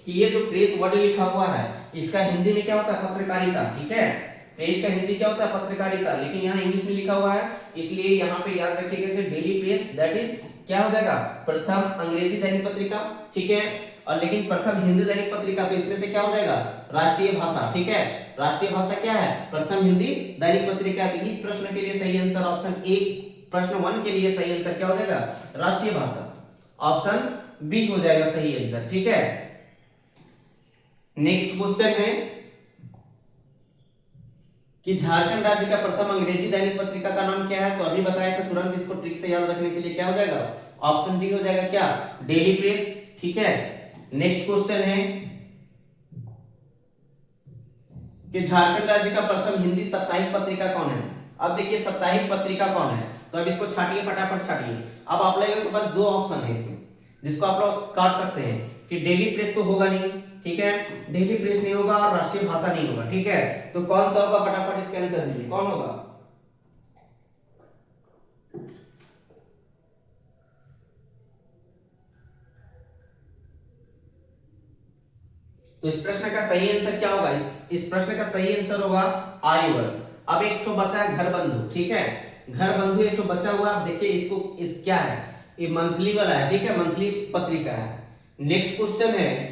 [SPEAKER 1] कि ये जो प्रेस वर्ड लिखा हुआ है इसका हिंदी में क्या होता है, पत्रकारिता, ठीक है। प्रेस का हिंदी क्या होता है, पत्रकारिता, लेकिन यहाँ इंग्लिश में लिखा हुआ है, इसलिए यहाँ पे याद रखिएगा कि डेली प्रेस दैट इज क्या हो जाएगा, प्रथम अंग्रेजी दैनिक पत्रिका, ठीक है। और लेकिन प्रथम हिंदी दैनिक पत्रिका, तो इसमें से क्या हो जाएगा, राष्ट्रीय भाषा, ठीक है। राष्ट्रीय भाषा क्या है, प्रथम हिंदी दैनिक पत्रिका। तो इस प्रश्न के लिए सही आंसर ऑप्शन ए, प्रश्न 1 के लिए सही आंसर क्या हो जाएगा, राष्ट्रीय भाषा, ऑप्शन बी हो जाएगा सही आंसर, ठीक है। नेक्स्ट क्वेश्चन है कि झारखंड राज्य का प्रथम अंग्रेजी दैनिक पत्रिका का नाम क्या है, तो अभी बताया था, तुरंत इसको ट्रिक से याद रखने के लिए क्या हो जाएगा, ऑप्शन डी हो जाएगा, क्या, डेली प्रेस, ठीक है। नेक्स्ट क्वेश्चन है कि झारखंड राज्य का प्रथम हिंदी साप्ताहिक पत्रिका कौन है। अब देखिए साप्ताहिक पत्रिका कौन है, तो अब इसको छाटिए, फटाफट छाटिए। अब आप लोगों के पास दो ऑप्शन है इसमें जिसको आप लोग काट सकते हैं कि डेली प्रेस तो होगा नहीं, ठीक है, डेली प्रेस नहीं होगा और राष्ट्रीय भाषा नहीं होगा, ठीक है। तो कौन सा होगा, फटाफट इसका आंसर दीजिए, कौन होगा। तो इस प्रश्न का सही आंसर क्या होगा, इस प्रश्न का सही आंसर होगा आर्यवर्त। अब एक तो बचा है घर बंधु, ठीक है, घर बंधु एक तो बचा हुआ, आप देखिए इसको, इस क्या है, ये मंथली वाला है, ठीक है, मंथली पत्रिका है। नेक्स्ट क्वेश्चन है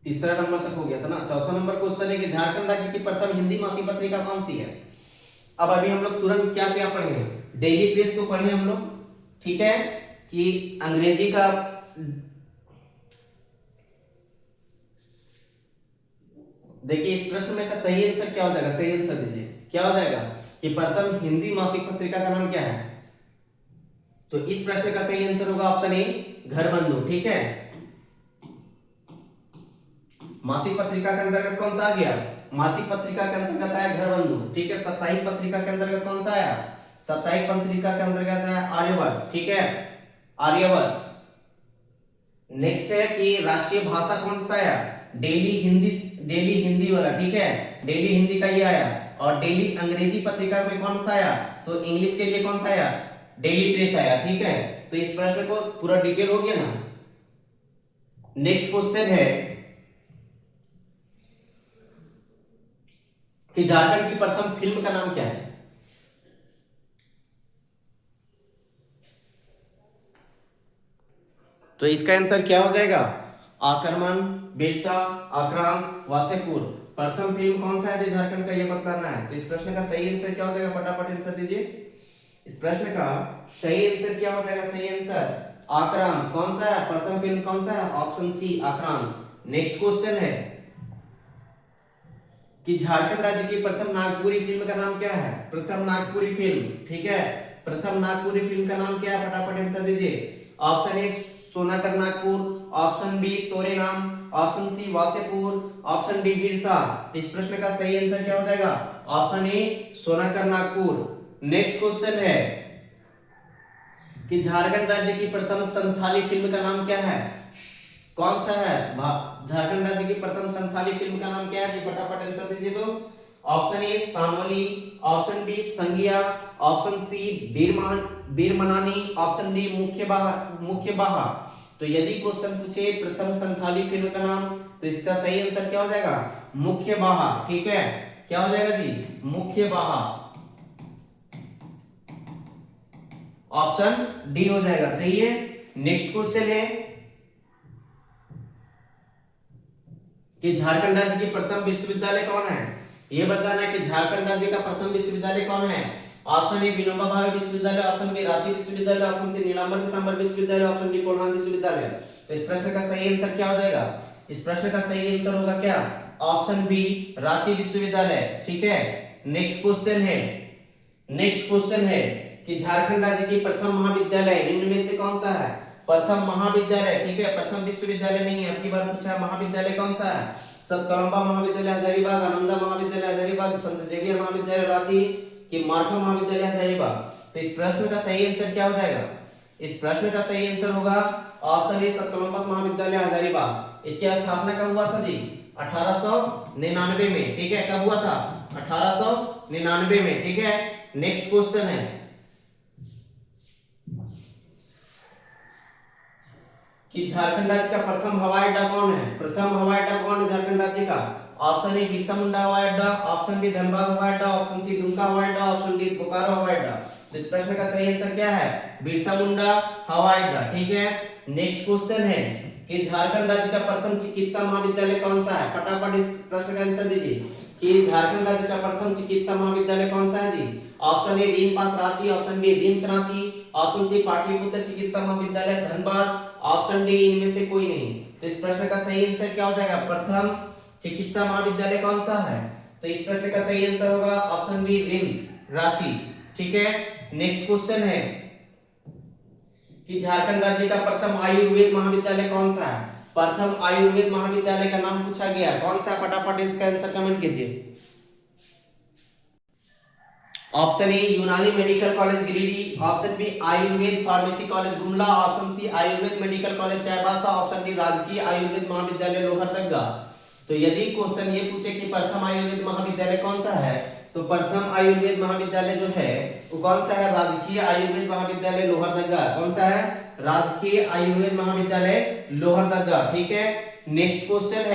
[SPEAKER 1] तीसरा नंबर तक हो गया था ना, चौथा नंबर क्वेश्चन है कि झारखंड राज्य की प्रथम हिंदी मासिक पत्रिका कौन सी है। अब अभी हम लोग तुरंत क्या क्या पढ़े हैं, डेली प्रेस को पढ़े हम लोग, ठीक है, कि अंग्रेजी का देखिए इस प्रश्न में का सही आंसर क्या हो जाएगा, सही आंसर दीजिए, क्या हो जाएगा कि प्रथम हिंदी मासिक पत्रिका का नाम क्या है। तो इस प्रश्न का सही आंसर होगा ऑप्शन ए, घर बंधु, ठीक है। मासिक पत्रिका के अंतर्गत कौन सा आ गया, मासिक पत्रिका के अंतर्गत आया घर बंधु, ठीक है। साप्ताहिक पत्रिका के अंतर्गत कौन सा आया, साप्ताहिक पत्रिका के अंतर्गत आया आर्यवर्त, ठीक है, आर्यवर्त। नेक्स्ट है कि राष्ट्रीय भाषा कौन सा आया, डेली हिंदी, डेली हिंदी वाला, ठीक है, डेली हिंदी का ये आया। और डेली अंग्रेजी पत्रिका में कौन सा आया, तो इंग्लिश के लिए कौन सा आया, डेली प्रेस आया, ठीक है। तो इस प्रश्न को पूरा डिटेल हो गया ना। नेक्स्ट क्वेश्चन है कि झारखंड की प्रथम फिल्म का नाम क्या है। तो इसका आंसर क्या हो जाएगा, आक्रमण, वीरता, आक्रांत, वासेपुर। प्रथम फिल्म कौन सा है जो झारखंड का, ये बतलाना है। तो इस प्रश्न का सही आंसर क्या हो जाएगा, फटाफट आंसर दीजिए। इस प्रश्न का सही आंसर क्या हो जाएगा, सही आंसर आक्रांत। कौन सा है, प्रथम फिल्म कौन सा है, ऑप्शन सी, आक्रांत। नेक्स्ट क्वेश्चन है कि झारखंड राज्य की प्रथम नागपुरी फिल्म का नाम क्या है, प्रथम नागपुरी फिल्म, ठीक है, प्रथम नागपुरी फिल्म का नाम क्या है, फटाफट आंसर दीजिए। Option A Sonakar Nagpur, option B Tore Naam, option C Wasseypur, option D वीरता। इस प्रश्न का सही आंसर क्या हो जाएगा, option A Sonakar Nagpur. Next question है कि झारखंड राज्य की प्रथम संथाली फिल्म का नाम क्या है, कौन सा है, झारखंड राज्य की प्रथम संथाली फिल्म का नाम क्या है, फटाफट आंसर दीजिए। तो option A Shamli, option B Sangiya, option C Biramnani, option D Mukhya Baha. तो यदि क्वेश्चन पूछे प्रथम संथाली फिल्म का नाम, तो इसका सही आंसर क्या हो जाएगा, मुख्य बाहा, ठीक है, क्या हो जाएगा जी, मुख्य बाहा, ऑप्शन डी हो जाएगा, सही है। नेक्स्ट क्वेश्चन है कि झारखंड राज्य की प्रथम विश्वविद्यालय कौन है। यह बताना है कि झारखंड राज्य का प्रथम विश्वविद्यालय कौन है। ऑप्शन ए विनोबा भावे विश्वविद्यालय, ऑप्शन बी रांची विश्वविद्यालय, ऑप्शन सी नीलांबर पीतांबर विश्वविद्यालय, ऑप्शन डी कोल्हान विश्वविद्यालय। तो इस प्रश्न का सही आंसर क्या हो जाएगा, इस प्रश्न का सही आंसर होगा क्या, ऑप्शन बी रांची विश्वविद्यालय, ठीक है। नेक्स्ट क्वेश्चन है कि झारखंड राज्य की प्रथम महाविद्यालय निम्न में से कौन सा है, प्रथम महाविद्यालय, ठीक है, प्रथम विश्वविद्यालय नहीं है, अगली बार पूछा है महाविद्यालय कौन सा है, संत कलम्बा महाविद्यालय हजारीबाग, आनंदा महाविद्यालय हजारीबाग, संत जेवियर महाविद्यालय रांची कि मार्खा महाविद्यालय हजारीबाग। तो इस प्रश्न का सही आंसर क्या हो जाएगा, इस प्रश्न का सही आंसर होगा ऑप्शन ए कोलंबस महाविद्यालय हजारीबाग। इसकी स्थापना कब हुआ था जी? 1899 में। ठीक है, कब हुआ था? 1899 में। ठीक है, नेक्स्ट क्वेश्चन है कि झारखंड राज्य का प्रथम हवाई अड्डा कौन है? प्रथम हवाई अड्डा कौन है झारखंड राज्य का? ऑप्शन ए बिरसा मुंडा हवाई अड्डा, ऑप्शन बी धनबाद हवाई अड्डा, ऑप्शन सी दुमका हवाई अड्डा, ऑप्शन डी बोकारो हवाई अड्डा। तो इस प्रश्न का सही आंसर क्या है? बिरसा मुंडा हवाई अड्डा। ठीक है, नेक्स्ट क्वेश्चन है कि झारखंड राज्य का प्रथम चिकित्सा महाविद्यालय कौन सा है? फटाफट इस प्रश्न का आंसर दीजिए कि झारखंड राज्य का प्रथम चिकित्सा महाविद्यालय कौन सा है जी? ऑप्शन ए रीम पास Ranchi, option B RIMS Ranchi, option C Pataliputra चिकित्सा महाविद्यालय धनबाद, ऑप्शन डी इनमें से कोई नहीं। तो इस प्रश्न का सही आंसर क्या हो जाएगा? प्रथम चिकित्सा महाविद्यालय कौन सा है? तो इस प्रश्न का सही आंसर होगा ऑप्शन बी रिम्स रांची। ठीक है, नेक्स्ट क्वेश्चन है कि झारखंड राज्य का प्रथम आयुर्वेद महाविद्यालय कौन सा है? प्रथम आयुर्वेद महाविद्यालय का नाम पूछा गया, कौन सा? फटाफट इसका आंसर कमेंट कीजिए। Option A Unani medical college Giridih, option B Ayurved pharmacy college Gumla, option C Ayurved medical college Chaibasa, option D Rajkiya Ayurved महाविद्यालय लोहरदगा। तो यदि क्वेश्चन ये पूछे कि प्रथम आयुर्वेद महाविद्यालय कौन सा है, तो प्रथम आयुर्वेद महाविद्यालय जो है वो कौन सा है? राजकीय आयुर्वेद महाविद्यालय लोहरदगा। कौन सा है? राजकीय आयुर्वेद महाविद्यालय लोहरदगा। ठीक है, नेक्स्ट क्वेश्चन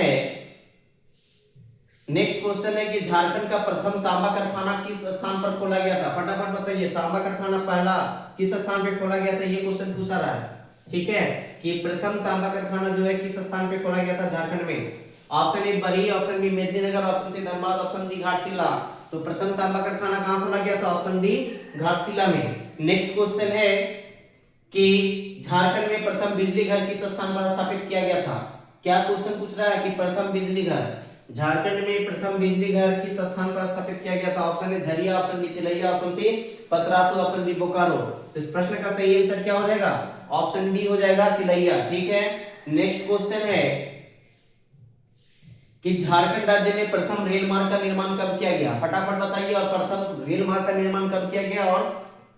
[SPEAKER 1] है कि झारखंड का प्रथम तांबा कारखाना किस स्थान पर खोला गया था? फटाफट बताइए, तांबा कारखाना पहला किस स्थान पे खोला गया था? ये क्वेश्चन पूछा रहा है। ठीक है, कि प्रथम तांबा कारखाना जो है किस स्थान पे खोला गया था झारखंड में? Option A Bari, option B Medininagar, option C Dhanbad, option D Ghatshila. तो प्रथम तांबा कारखाना कहां खोला गया था? ऑप्शन डी घाटशिला में। नेक्स्ट क्वेश्चन है कि झारखंड में प्रथम बिजली घर किस स्थान पर स्थापित किया गया था? क्या क्वेश्चन पूछ रहा है कि प्रथम बिजली घर झारखंड में प्रथम बिजली घर किस स्थान पर स्थापित किया गया था? Option A Jharia, option B Tilaiya, option C Patratu, option D Bokaro. तो इस प्रश्न का सही आंसर क्या हो जाएगा? ऑप्शन बी हो जाएगा तिलैया। ठीक है, नेक्स्ट क्वेश्चन है कि झारखंड राज्य में प्रथम रेल मार्ग का निर्माण कब किया गया? फटाफट बताइए, और प्रथम रेल मार्ग का निर्माण कब किया गया और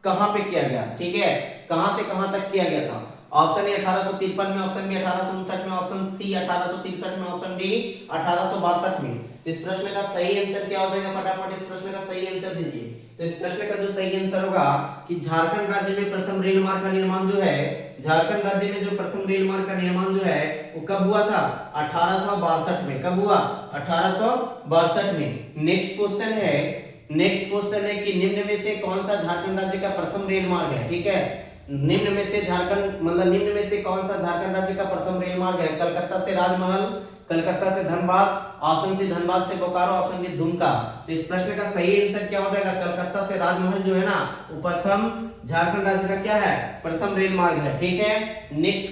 [SPEAKER 1] कहां पे किया गया? ठीक है, कहां से कहां तक किया गया था? ऑप्शन ए 1853 में, ऑप्शन बी 1859 में, ऑप्शन सी 1863 में, ऑप्शन डी 1862 में। इस प्रश्न का सही आंसर क्या हो जाएगा? फटाफट इस प्रश्न का सही आंसर दीजिए। तो इस प्रश्न का जो सही आंसर होगा कि झारखंड राज्य में प्रथम रेल मार्ग का निर्माण जो है, झारखंड राज्य में जो प्रथम रेल मार्ग का निर्माण जो है वो कब हुआ था? 1862 में। कब हुआ? 1862 में। नेक्स्ट क्वेश्चन है कि निम्न में से कौन सा झारखंड राज्य का प्रथम रेल मार्ग है? ठीक है, निम्न में से कौन सा झारखंड राज्य का प्रथम रेल मार्ग है? कलकत्ता से राजमहल, कलकत्ता से धनबाद, ऑप्शन सी धनबाद से बोकारो, ऑप्शन डी दुमका। तो इस प्रश्न का सही आंसर क्या हो जाएगा? कलकत्ता से राजमहल जो है ना वो प्रथम झारखंड राज्य का क्या है? प्रथम रेल मार्ग है। ठीक है, नेक्स्ट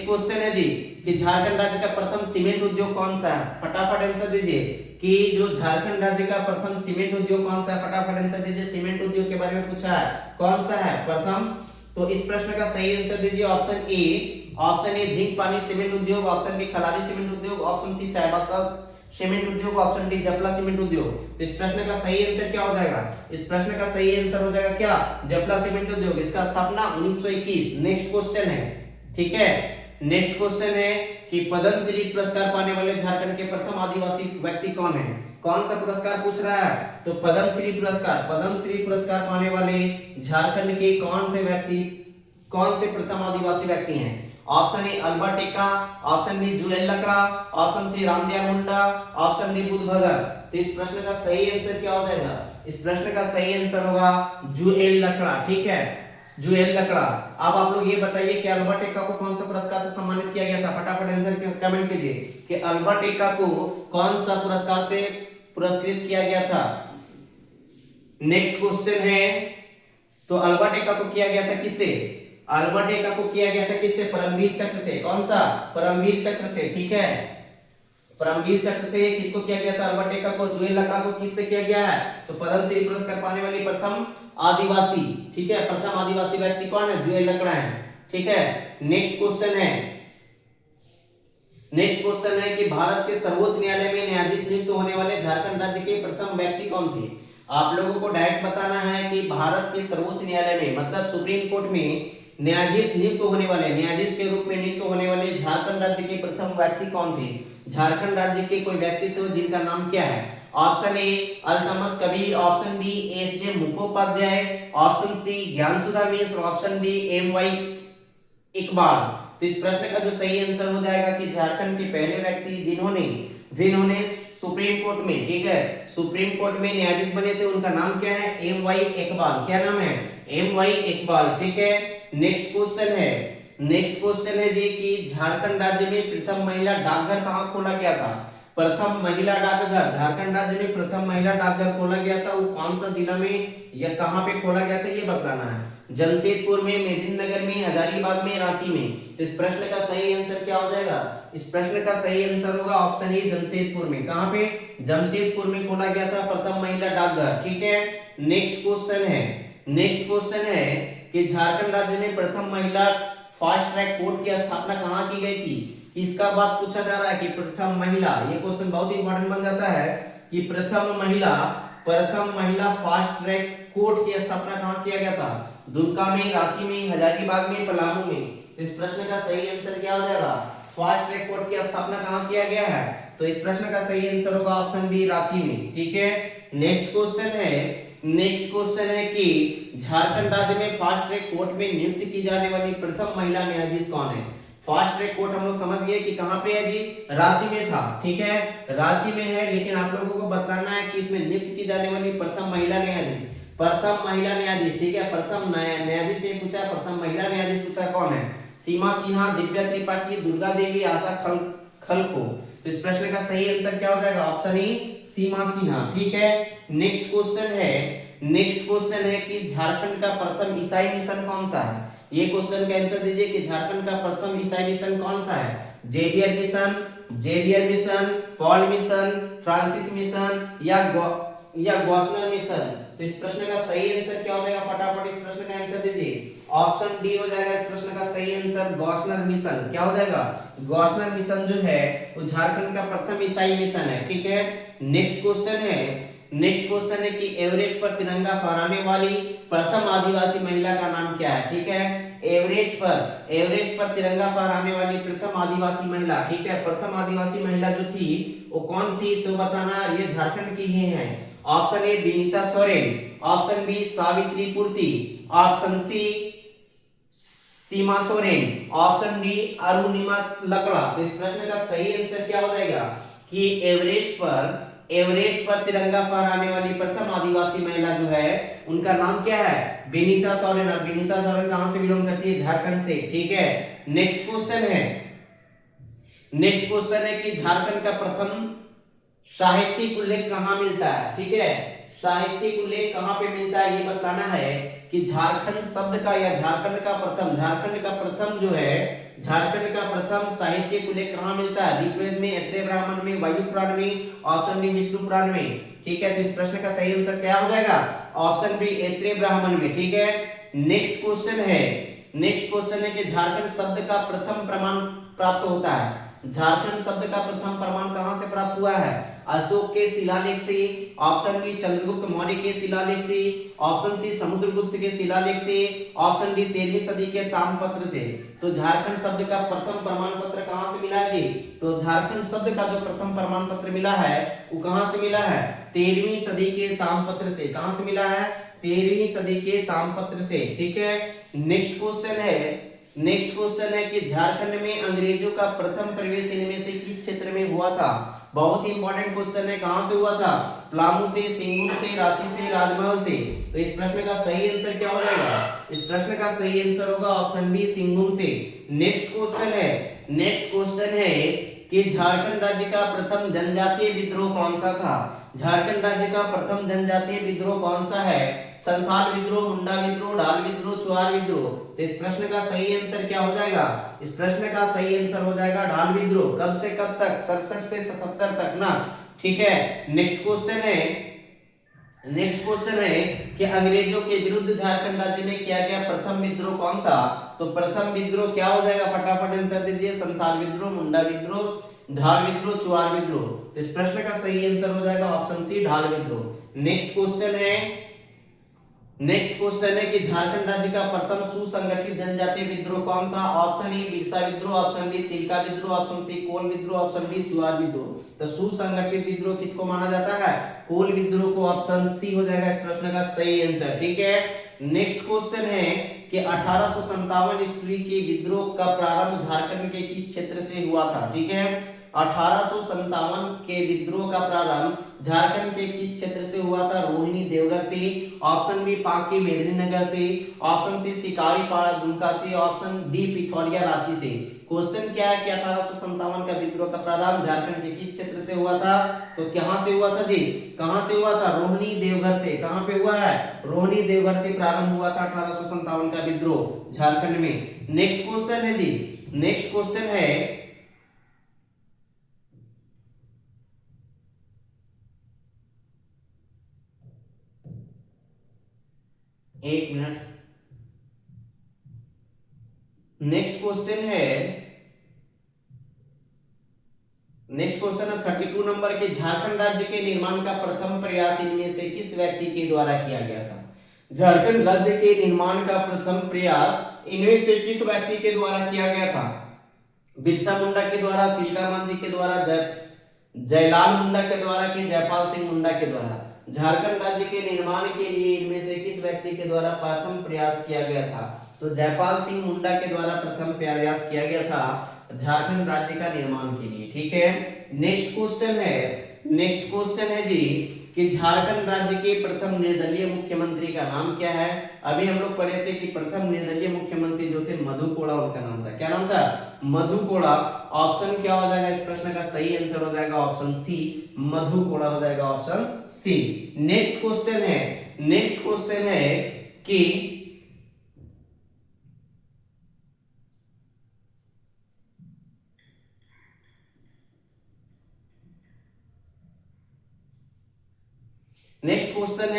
[SPEAKER 1] क्वेश्चन है जी कि झारखंड राज्य का प्रथम सीमेंट उद्योग कौन सा है? फटाफट आंसर दीजिए कि जो झारखंड राज्य का प्रथम सीमेंट उद्योग कौन सा है? फटाफट आंसर दीजिए। सीमेंट उद्योग के बारे में पूछा है, कौन सा है प्रथम? तो इस प्रश्न का सही आंसर दीजिए ऑप्शन ए जिंक पानी सीमेंट उद्योग, ऑप्शन बी खलारी सीमेंट उद्योग, ऑप्शन सी चाईबासा सीमेंट उद्योग, ऑप्शन डी जपला सीमेंट उद्योग। तो इस प्रश्न का सही आंसर क्या हो जाएगा? इस प्रश्न का सही आंसर हो जाएगा क्या? जपला सीमेंट उद्योग। इसका स्थापना 1921। नेक्स्ट क्वेश्चन है, ठीक है, नेक्स्ट क्वेश्चन है कि पद्मश्री पुरस्कार पाने वाले झारखंड के प्रथम आदिवासी व्यक्ति कौन है? कौन सा पुरस्कार पूछ रहा है? तो पद्मश्री पुरस्कार पाने वाले झारखंड के कौन से प्रथम आदिवासी व्यक्ति हैं? Option A Albert Ekka, option B Jual Lakra, option C Ramdayal Munda, option D Budh Bhagat. तो इस प्रश्न का सही आंसर क्या हो जाएगा? इस प्रश्न का सही आंसर होगा जुएल लकड़ा। ठीक है, जुएल लकड़ा। अब आप लोग ये बताइए कि अल्बर्ट एक्का को कौन सा पुरस्कार से सम्मानित किया गया था? फटाफट आंसर कमेंट कीजिए कि अल्बर्ट एक्का को कौन सा पुरस्कार से पुरस्कृत किया गया था। नेक्स्ट क्वेश्चन है, तो अल्बर्ट एक्का को किया गया था किससे? अल्बर्ट एक्का को किया गया था किससे? परमवीर चक्र से। कौन सा? परमवीर चक्र से। ठीक है, परमवीर चक्र से किसको किया गया था? अल्बर्ट एक्का को। जुएल लकड़ा को किससे किया गया है? तो पद्मश्री पुरस्कार पाने वाली प्रथम आदिवासी, ठीक है, प्रथम आदिवासी व्यक्ति कौन है? जुएल लकड़ा है। ठीक है, नेक्स्ट क्वेश्चन है कि भारत के सर्वोच्च न्यायालय में न्यायाधीश नियुक्त होने वाले झारखंड राज्य के प्रथम व्यक्ति कौन थे? आप लोगों को डायरेक्ट बताना है कि भारत के सर्वोच्च न्यायालय में मतलब सुप्रीम कोर्ट में न्यायाधीश नियुक्त होने वाले, न्यायाधीश के रूप में नियुक्त होने वाले झारखंड राज्य के प्रथम व्यक्ति कौन थे? झारखंड राज्य के कोई व्यक्ति थे जिनका नाम क्या है? Option A Altamas Kabir, option B S J Mukhopadhyay, option C Gyansudha Mishra, option D M Y Iqbal. तो इस प्रश्न का जो सही आंसर हो जाएगा कि झारखंड के पहले व्यक्ति जिन्होंने सुप्रीम कोर्ट में, ठीक है, सुप्रीम कोर्ट में न्यायाधीश बने थे, उनका नाम क्या है? M Y Iqbal. क्या नाम है? M Y Iqbal. ठीक है, नेक्स्ट क्वेश्चन है जी कि झारखंड राज्य में प्रथम महिला डाकघर कहाँ खोला गया था? प्रथम महिला डाकघर झारखंड राज्य में प्रथम महिला डाकघर खोला गया था, वो कौन सा जिला में या कहाँ पे खोला गया था ये बताना है। जमशेदपुर में, मेदिनीनगर में, हजारीबाग में, रांची में। तो इस प्रश्न का सही आंसर क्या हो जाएगा? इस प्रश्न का सही आंसर होगा ऑप्शन ए जमशेदपुर में। कहाँ पे? जमशेदपुर में खोला गया था प्रथम महिला डाकघर। ठीक है, नेक्स्ट क्वेश्चन है कि झारखंड राज्य में प्रथम महिला फास्ट ट्रैक कोर्ट की स्थापना कहाँ की गई थी? इसका बात पूछा जा रहा है कि प्रथम महिला, ये क्वेश्चन बहुत इंपॉर्टेंट बन जाता है कि प्रथम महिला फास्ट ट्रैक कोर्ट की स्थापना कहाँ किया गया था? दुमका में, रांची में, हजारीबाग में, पलामू में। तो इस प्रश्न का सही आंसर क्या हो जाएगा? फास्ट ट्रैक कोर्ट की स्थापना कहाँ किया गया है? तो इस प्रश्न का सही आंसर होगा ऑप्शन बी रांची में। ठीक है, नेक्स्ट क्वेश्चन है कि झारखंड राज्य में फास्ट ट्रैक कोर्ट में नियुक्त की जाने वाली प्रथम महिला न्यायाधीश कौन है? फास्ट ट्रैक कोर्ट हम लोग समझ गए कि कहाँ पे है जी? रांची में था। ठीक है, रांची में है, लेकिन आप लोगों को बताना है कि इसमें नियुक्त की जाने वाली प्रथम महिला न्यायाधीश, ठीक है, प्रथम न्यायाधीश ने पूछा, प्रथम महिला न्यायाधीश पूछा कौन है? सीमा सिन्हा, दिव्या त्रिपाठी, दुर्गा देवी, आशा खलको। तो इस प्रश्न का सही आंसर क्या हो जाएगा? ऑप्शन ई सीमा सिन्हा। ठीक है, नेक्स्ट क्वेश्चन है कि झारखंड का प्रथम ईसाई मिशन कौन सा है? ये क्वेश्चन का आंसर दीजिए कि झारखंड का प्रथम ईसाई मिशन कौन सा है? Xavier mission, Paul mission, Francis mission या गॉस्नर मिशन। तो इस प्रश्न का सही आंसर क्या हो जाएगा? फटाफट इस प्रश्न का आंसर दीजिए। ऑप्शन डी हो जाएगा इस प्रश्न का सही आंसर, गॉस्नर मिशन। क्या हो जाएगा? गॉस्नर मिशन जो है वो झारखंड का प्रथम ईसाई मिशन है। ठीक है, नेक्स्ट क्वेश्चन है कि एवरेस्ट पर तिरंगा फहराने वाली प्रथम आदिवासी महिला का नाम क्या है? ठीक है, एवरेस्ट पर तिरंगा फहराने वाली प्रथम आदिवासी महिला, ठीक है, प्रथम आदिवासी महिला जो थी वो कौन थी इसे बताना। ये झारखंड की ही है। Option A Vinita Soren, option B Savitri Purti, option C Seema Soren, option D Arunima Lakra. तो इस प्रश्न का सही आंसर क्या हो जाएगा कि एवरेस्ट पर तिरंगा फहराने वाली प्रथम आदिवासी महिला जो है उनका नाम क्या है? विनीता सोरेन। और विनीता सोरेन कहां से बिलोंग करती है? झारखंड से। ठीक है, नेक्स्ट क्वेश्चन है कि झारखंड का प्रथम साहित्यिक उल्लेख कहां मिलता है? ठीक है, साहित्यिक उल्लेख कहां पे मिलता है ये बताना है कि झारखंड शब्द का या झारखंड का प्रथम साहित्यिक उल्लेख कहां मिलता है? ऋग्वेद में, ऐत्रेय ब्राह्मण में, वायु पुराण में, ऑप्शन डी विष्णु पुराण में। ठीक है, तो इस प्रश्न का सही आंसर क्या हो जाएगा? ऑप्शन बी ऐत्रेय ब्राह्मण में। ठीक है, नेक्स्ट क्वेश्चन है कि झारखंड शब्द का प्रथम प्रमाण प्राप्त होता है। झारखंड शब्द का प्रथम प्रमाण कहां से प्राप्त हुआ है? अशोक के शिलालेख से, ऑप्शन बी चंद्रगुप्त मौर्य के शिलालेख से, ऑप्शन सी समुद्रगुप्त के शिलालेख से, ऑप्शन डी 13वीं सदी के ताम्रपत्र से। तो झारखंड शब्द का प्रथम प्रमाण पत्र कहां से मिला है जी? तो झारखंड शब्द का जो प्रथम प्रमाण पत्र मिला है वो कहां से मिला है? 13वीं सदी के ताम्रपत्र से। कहां से मिला है? 13वीं सदी के ताम्रपत्र से। ठीक है, नेक्स्ट क्वेश्चन है कि झारखंड में अंग्रेजों का प्रथम प्रवेश इनमें से किस क्षेत्र में हुआ था? बहुत ही इंपॉर्टेंट क्वेश्चन है। कहां से हुआ था? पलामू से, सिंगूर से, रांची से, राजमहल से। तो इस प्रश्न का सही आंसर क्या हो जाएगा? इस प्रश्न का सही आंसर होगा ऑप्शन बी सिंगूर से। नेक्स्ट क्वेश्चन है कि झारखंड राज्य का प्रथम जनजातीय विद्रोह कौन सा था? झारखंड राज्य का प्रथम जनजातीय विद्रोह कौन सा है? संथाल विद्रोह, मुंडा विद्रोह, डाल विद्रोह, चुआर विद्रोह। तो इस प्रश्न का सही आंसर क्या हो जाएगा? इस प्रश्न का सही आंसर हो जाएगा डाल विद्रोह। कब से कब तक? 67 से 77 तक ना। ठीक है, नेक्स्ट क्वेश्चन है कि अंग्रेजों के विरुद्ध झारखंड राज्य में किया गया प्रथम विद्रोह कौन था? तो प्रथम विद्रोह क्या हो जाएगा? फटाफट आंसर दीजिए। संथाल विद्रोह, मुंडा विद्रोह, ढाल विद्रोह, चुआर विद्रोह। तो इस प्रश्न का सही आंसर हो जाएगा ऑप्शन सी, ढाल विद्रोह। नेक्स्ट क्वेश्चन है कि झारखंड राज्य का प्रथम सुसंगठित जनजातीय विद्रोह कौन था? ऑप्शन ए बिरसा विद्रोह, ऑप्शन बी तिलका विद्रोह, ऑप्शन सी कोल विद्रोह, ऑप्शन डी चुआर विद्रोह। तो सुसंगठित विद्रोह किसको माना जाता है? कोल विद्रोह को। ऑप्शन सी हो जाएगा इस प्रश्न का सही आंसर। ठीक है, नेक्स्ट क्वेश्चन है कि 1857 ईस्वी के विद्रोह का प्रारंभ झारखंड के किस क्षेत्र से हुआ था? ठीक है, 1857 के विद्रोह का प्रारंभ झारखंड के किस क्षेत्र से हुआ था? रोहिणी देवघर से, ऑप्शन बी पाकी मेदिनीनगर से, ऑप्शन सी शिकारीपाड़ा दुमका से, ऑप्शन डी पिथौरिया रांची से। क्वेश्चन क्या है कि 1857 का विद्रोह का प्रारंभ झारखंड के किस क्षेत्र से हुआ था? तो कहां से हुआ था जी? कहां से हुआ था? रोहिणी देवघर से। कहां पे हुआ है? रोहिणी देवघर से प्रारंभ हुआ था 1857 का विद्रोह झारखंड में। नेक्स्ट क्वेश्चन है जी, नेक्स्ट क्वेश्चन है एक मिनट। नेक्स्ट क्वेश्चन है 32 नंबर के, झारखंड राज्य के निर्माण का प्रथम प्रयास इनमें से किस व्यक्ति के द्वारा किया गया था? झारखंड राज्य के निर्माण का प्रथम प्रयास इनमें से किस व्यक्ति के द्वारा किया गया था? बिरसा मुंडा के द्वारा, तिलका मांझी के द्वारा, जयलाल मुंडा के द्वारा कि जयपाल सिंह मुंडा के द्वारा? झारखंड राज्य के निर्माण के लिए इनमें से किस व्यक्ति के द्वारा प्रथम प्रयास किया गया था? तो जयपाल सिंह मुंडा के द्वारा प्रथम प्रयास किया गया था झारखंड राज्य का निर्माण के लिए। ठीक है, नेक्स्ट क्वेश्चन है जी कि झारखंड राज्य के प्रथम निर्दलीय मुख्यमंत्री का नाम क्या है? अभी हम लोग पढ़े थे कि प्रथम निर्दलीय मुख्यमंत्री जो थे मधु कोड़ा, उनका नाम था। क्या नाम था? मधु कोड़ा। ऑप्शन क्या हो जाएगा इस प्रश्न का सही आंसर? हो जाएगा ऑप्शन सी, मधु कोड़ा हो जाएगा ऑप्शन सी। नेक्स्ट क्वेश्चन है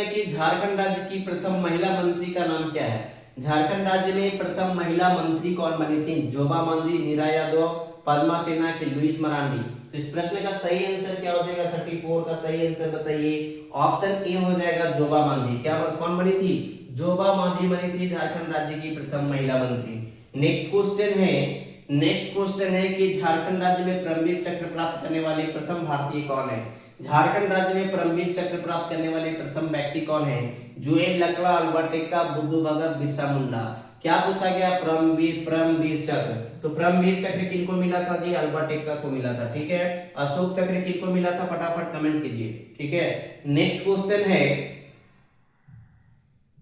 [SPEAKER 1] कि झारखंड राज्य की प्रथम महिला मंत्री का नाम क्या है? झारखंड राज्य में प्रथम महिला मंत्री कौन बनी थी? जोबा मांझी, नीरा यादव, पद्मा सेना की लुईस मरांडी? तो इस प्रश्न का सही आंसर क्या हो जाएगा? 34 का सही आंसर बताइए। ऑप्शन ए हो जाएगा जोबा मांझी। क्या कौन बनी थी? जोबा मांझी बनी थी झारखंड राज्य की प्रथम महिला मंत्री। नेक्स्ट क्वेश्चन है कि झारखंड राज्य में परमवीर चक्र प्राप्त करने वाले प्रथम भारतीय कौन है? झारखंड राज्य में परमवीर चक्र प्राप्त करने वाले प्रथम व्यक्ति कौन है? जुएल लकड़ा, अल्बर्ट एक्का, बुद्धू भगत, बिरसा मुंडा? क्या पूछा गया? परमवीर चक्र। तो परमवीर चक्र किनको मिला था जी? अल्बर्ट एक्का को मिला था। ठीक है, अशोक चक्र किनको मिला था? फटाफट कमेंट कीजिए। ठीक है, नेक्स्ट क्वेश्चन है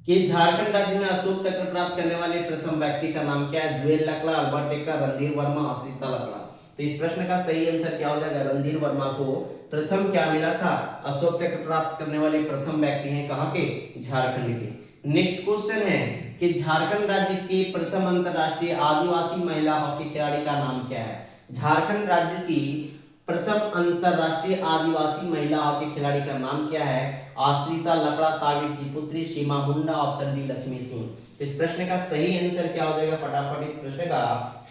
[SPEAKER 1] कि झारखंड राज्य में अशोक चक्र प्राप्त करने वाले प्रथम व्यक्ति का नाम क्या है? जुएल लकड़ा, अल्बर्ट एक्का, रणधीर वर्मा, असीता लकड़ा? तो इस प्रश्न का सही आंसर क्या हो जाएगा? रणधीर वर्मा को प्रथम क्या मिला था? अशोक चक्र प्राप्त करने वाले प्रथम व्यक्ति हैं कहां के? झारखंड के। नेक्स्ट क्वेश्चन है कि झारखंड राज्य के प्रथम अंतरराष्ट्रीय आदिवासी महिला हॉकी खिलाड़ी का नाम क्या है? झारखंड राज्य की प्रथम अंतरराष्ट्रीय आदिवासी महिला हॉकी खिलाड़ी का नाम क्या है? आश्रिता लकड़ा, सावित्री पुत्री, सीमा मुंडा, ऑप्शन डी लक्ष्मी सिंह? इस प्रश्न का सही आंसर क्या हो जाएगा? फटाफट इस प्रश्न का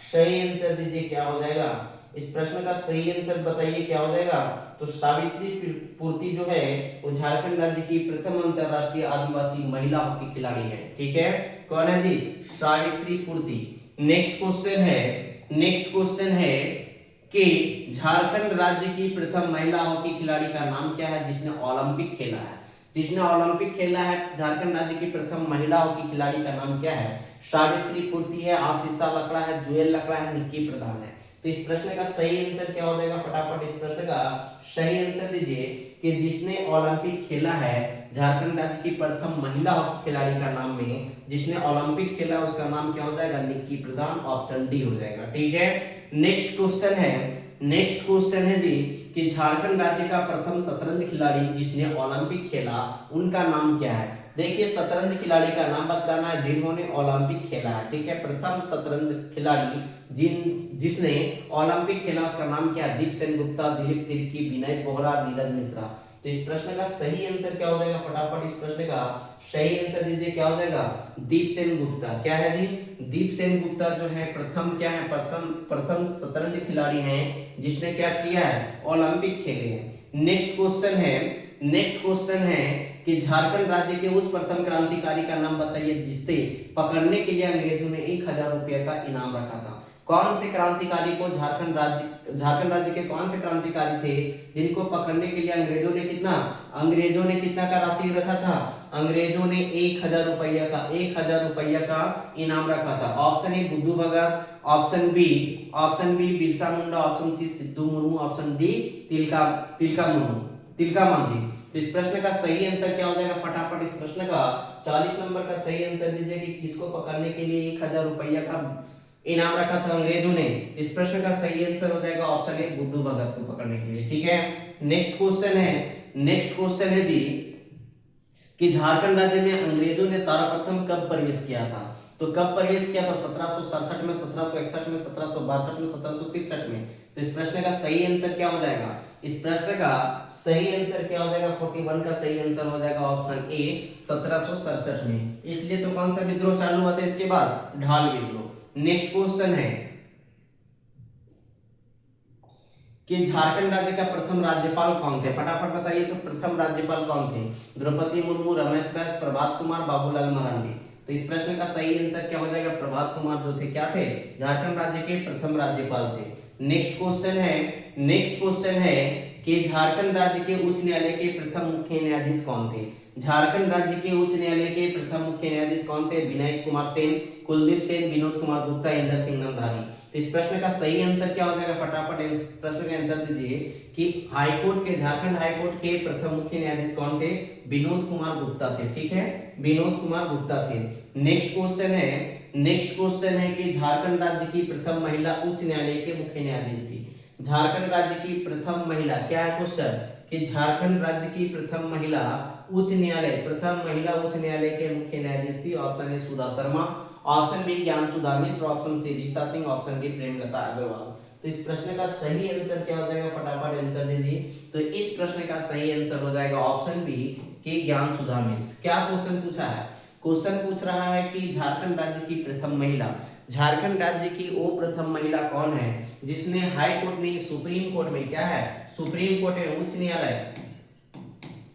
[SPEAKER 1] सही आंसर दीजिए। क्या हो जाएगा? इस प्रश्न का सही आंसर बताइए क्या हो जाएगा? तो सावित्री पूर्ति जो है वो झारखंड राज्य की प्रथम अंतरराष्ट्रीय आदिवासी महिला हॉकी खिलाड़ी है। ठीक है, कौन है जी? सावित्री पूर्ति। नेक्स्ट क्वेश्चन है कि झारखंड राज्य की प्रथम महिला हॉकी खिलाड़ी का नाम क्या है जिसने ओलंपिक खेला है? झारखंड राज्य की प्रथम महिला हॉकी खिलाड़ी का नाम क्या है? सावित्री पूर्ति है, आश्रिता लकड़ा है, जुएल लकड़ा है, निक्की प्रधान है? तो इस प्रश्न का सही आंसर क्या हो जाएगा? फटाफट इस प्रश्न का सही आंसर दीजिए कि जिसने ओलंपिक खेला है झारखंड राज्य की प्रथम महिला हॉकी खिलाड़ी का नाम में जिसने ओलंपिक खेला उसका नाम क्या हो जाएगा? निक्की प्रधान, ऑप्शन डी हो जाएगा। ठीक है, नेक्स्ट क्वेश्चन है जी कि झारखंड राज्य का प्रथम शतरंज खिलाड़ी जिसने ओलंपिक खेला उनका नाम क्या है? देखिए, शतरंज खिलाड़ी का नाम बताना है जिन्होंने ओलंपिक खेला है। ठीक है, प्रथम शतरंज खिलाड़ी जिसने ओलंपिक खेला उसका नाम क्या है? दीप सेन गुप्ता, दिलीप तिर्की, विनय बोहरा, नीरज मिश्रा? तो इस प्रश्न का सही आंसर क्या हो जाएगा, फटाफट इस प्रश्न का सही आंसर दीजिए, क्या हो जाएगा, दीपसेन गुप्ता। क्या है जी, दीपसेन गुप्ता जो है प्रथम क्या है, प्रथम शतरंज खिलाड़ी हैं जिसने क्या किया है, ओलंपिक खेले हैं। नेक्स्ट क्वेश्चन है कि झारखंड राज्य के उस प्रथम क्रांतिकारी का नाम बताइए जिससे पकड़ने के लिए अंग्रेजों ने 1000 रुपये का इनाम रखा था। कौन से क्रांतिकारी को झारखंड राज्य के कौन से क्रांतिकारी थे जिनको पकड़ने के लिए अंग्रेजों ने कितना का राशि रखा था, अंग्रेजों ने 1000 रुपया का इनाम रखा था। Option A Budhu Bhagat, option B Birsa Munda, option C Sidhu Murmu, option D Tilka Manjhi. तो इस प्रश्न का सही आंसर क्या हो जाएगा, फटाफट इस प्रश्न का 40 नंबर का सही आंसर दीजिए कि किसको पकड़ने के लिए 1000 रुपया का इनाम रखा था अंग्रेजों ने। इस प्रश्न का सही आंसर हो जाएगा ऑप्शन ए बुद्धू भगत को पकड़ने के लिए। ठीक है, नेक्स्ट क्वेश्चन है जी कि झारखंड राज्य में अंग्रेजों ने सर्वप्रथम कब प्रवेश किया था। तो कब प्रवेश किया था, 1767 में, 1761 में, 1762 में, 1763 में। तो इस प्रश्न का सही आंसर क्या हो जाएगा, इस प्रश्न का सही आंसर क्या हो जाएगा, 41 का सही आंसर हो जाएगा ऑप्शन ए 1767 में। इसलिए तो कौन सा विद्रोह चालू हुआ था इसके बाद, ढाल विद्रोह। नेक्स्ट क्वेश्चन है कि झारखंड राज्य का प्रथम राज्यपाल कौन थे, फटाफट बताइए। तो प्रथम राज्यपाल कौन थे, द्रौपदी मुर्मू, रमेश बैस, प्रभात कुमार, बाबूलाल मरांडी। तो इस प्रश्न का सही आंसर क्या हो जाएगा, प्रभात कुमार जो थे क्या थे, झारखंड राज्य के प्रथम राज्यपाल थे। नेक्स्ट क्वेश्चन है कि झारखंड राज्य के उच्च न्यायालय के प्रथम मुख्य न्यायाधीश कौन थे। झारखंड राज्य के उच्च न्यायालय के प्रथम मुख्य न्यायाधीश कौन थे, विनय कुमार सेन, कुलदीप सेन, विनोद कुमार गुप्ता, इंदर सिंह नंदारी। तो इस प्रश्न का सही आंसर क्या हो जाएगा, फटाफट इस प्रश्न का आंसर दीजिए कि झारखंड हाईकोर्ट के प्रथम मुख्य न्यायाधीश कौन थे, विनोद कुमार गुप्ता थे। ठीक है, विनोद कुमार गुप्ता थे। नेक्स्ट क्वेश्चन है कि झारखंड राज्य की प्रथम महिला उच्च न्यायालय के मुख्य न्यायाधीश थी। झारखंड राज्य की प्रथम महिला, क्या है क्वेश्चन कि झारखंड राज्य की प्रथम महिला उच्च न्यायालय के मुख्य न्यायाधीश थी। Option A Sudha Sharma, option B Gyan Sudha Mishra, option C Rita Singh, option D Premlata Agarwal. तो इस प्रश्न का सही आंसर क्या हो जाएगा, फटाफट आंसर दीजिए। तो इस प्रश्न का सही आंसर हो जाएगा ऑप्शन बी कि ज्ञान सुधा मिश्र। क्या क्वेश्चन पूछा है, क्वेश्चन पूछ रहा है कि झारखंड राज्य की प्रथम महिला कौन है जिसने हाई कोर्ट में, सुप्रीम कोर्ट में, क्या है सुप्रीम कोर्ट में, उच्च न्यायालय,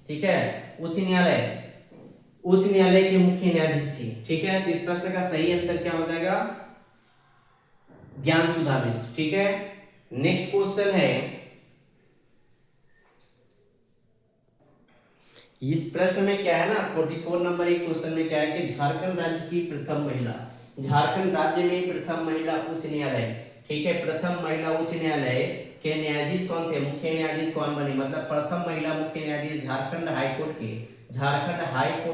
[SPEAKER 1] ठीक है, उच्च न्यायालय के मुख्य न्यायाधीश थी। ठीक है, तो इस प्रश्न का सही आंसर क्या हो जाएगा, ज्ञान सुधा मिश्र। ठीक है, नेक्स्ट क्वेश्चन है, इस प्रश्न में क्या है ना, 44 नंबर एक क्वेश्चन में क्या है कि झारखंड राज्य की प्रथम महिला, झारखंड राज्य में प्रथम महिला उच्च न्यायालय, ठीक है, प्रथम महिला उच्च न्यायालय के न्यायाधीश कौन थे, मुख्य न्यायाधीश कौन बने, मतलब प्रथम महिला मुख्य न्यायाधीश झारखंड हाई कोर्ट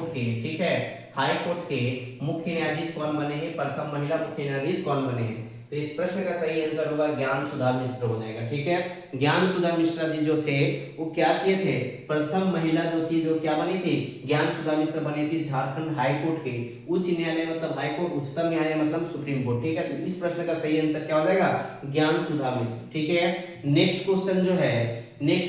[SPEAKER 1] के, ठीक है, हाई कोर्ट के मुख्य न्यायाधीश कौन बने हैं, प्रथम महिला मुख्य न्यायाधीश कौन बने हैं। तो इस प्रश्न का सही आंसर होगा ज्ञान सुधा मिश्र हो जाएगा। ठीक है, ज्ञान सुधा मिश्रा जी जो थे वो क्या किए थे, प्रथम महिला जो थी, जो क्या बनी थी, ज्ञान सुधा मिश्र बनी थी झारखंड हाई कोर्ट के उच्च न्यायालय, मतलब हाई कोर्ट, उच्चतम न्यायालय मतलब सुप्रीम कोर्ट। ठीक है, तो इस प्रश्न का सही आंसर क्या हो जाएगा, ज्ञान सुधा मिश्र। ठीक है, नेक्स्ट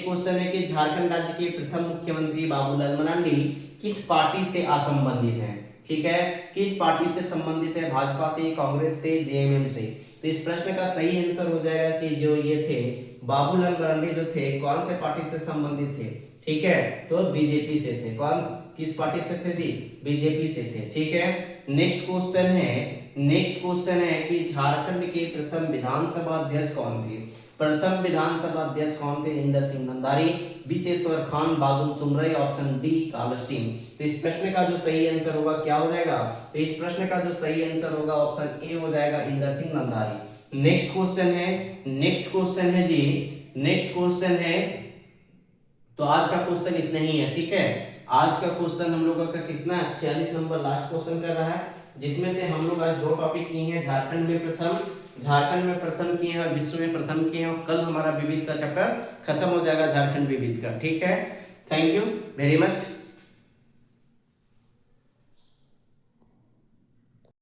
[SPEAKER 1] क्वेश्चन है कि झारखंड राज्य के प्रथम मुख्यमंत्री बाबूलाल मरांडी किस पार्टी से असंबंधित हैं। ठीक है, किस पार्टी से संबंधित है, भाजपा से, कांग्रेस से, जेएमएम से। तो इस प्रश्न का सही आंसर हो जाएगा कि जो ये थे बाबूलाल मरांडी जो थे कौन से पार्टी से संबंधित थे, ठीक है, तो बीजेपी से थे। कौन किस पार्टी से थे जी, बीजेपी से थे। ठीक है, नेक्स्ट क्वेश्चन है कि झारखंड के प्रथम विधानसभा अध्यक्ष कौन थे, प्रथम विधानसभा अध्यक्ष कौन थे, इंदर सिंह नंदारी, विशेश्वर खान, बाबुल सुमरई, ऑप्शन डी कालस्टीन। तो इस प्रश्न का जो सही आंसर होगा क्या हो जाएगा, तो इस प्रश्न का जो सही आंसर होगा ऑप्शन ए हो जाएगा इंदर सिंह नंदारी। नेक्स्ट क्वेश्चन है तो आज का क्वेश्चन इतना ही है। ठीक है, आज का क्वेश्चन हम लोगों का कितना 46 नंबर लास्ट क्वेश्चन कर रहा है, जिसमें से हम लोग आज 2 टॉपिक किए हैं, झारखंड में प्रथम किए हैं, विश्व में प्रथम किए हैं, और कल हमारा विविध का चैप्टर खत्म हो जाएगा झारखंड विविध का। ठीक है, थैंक यू वेरी मच।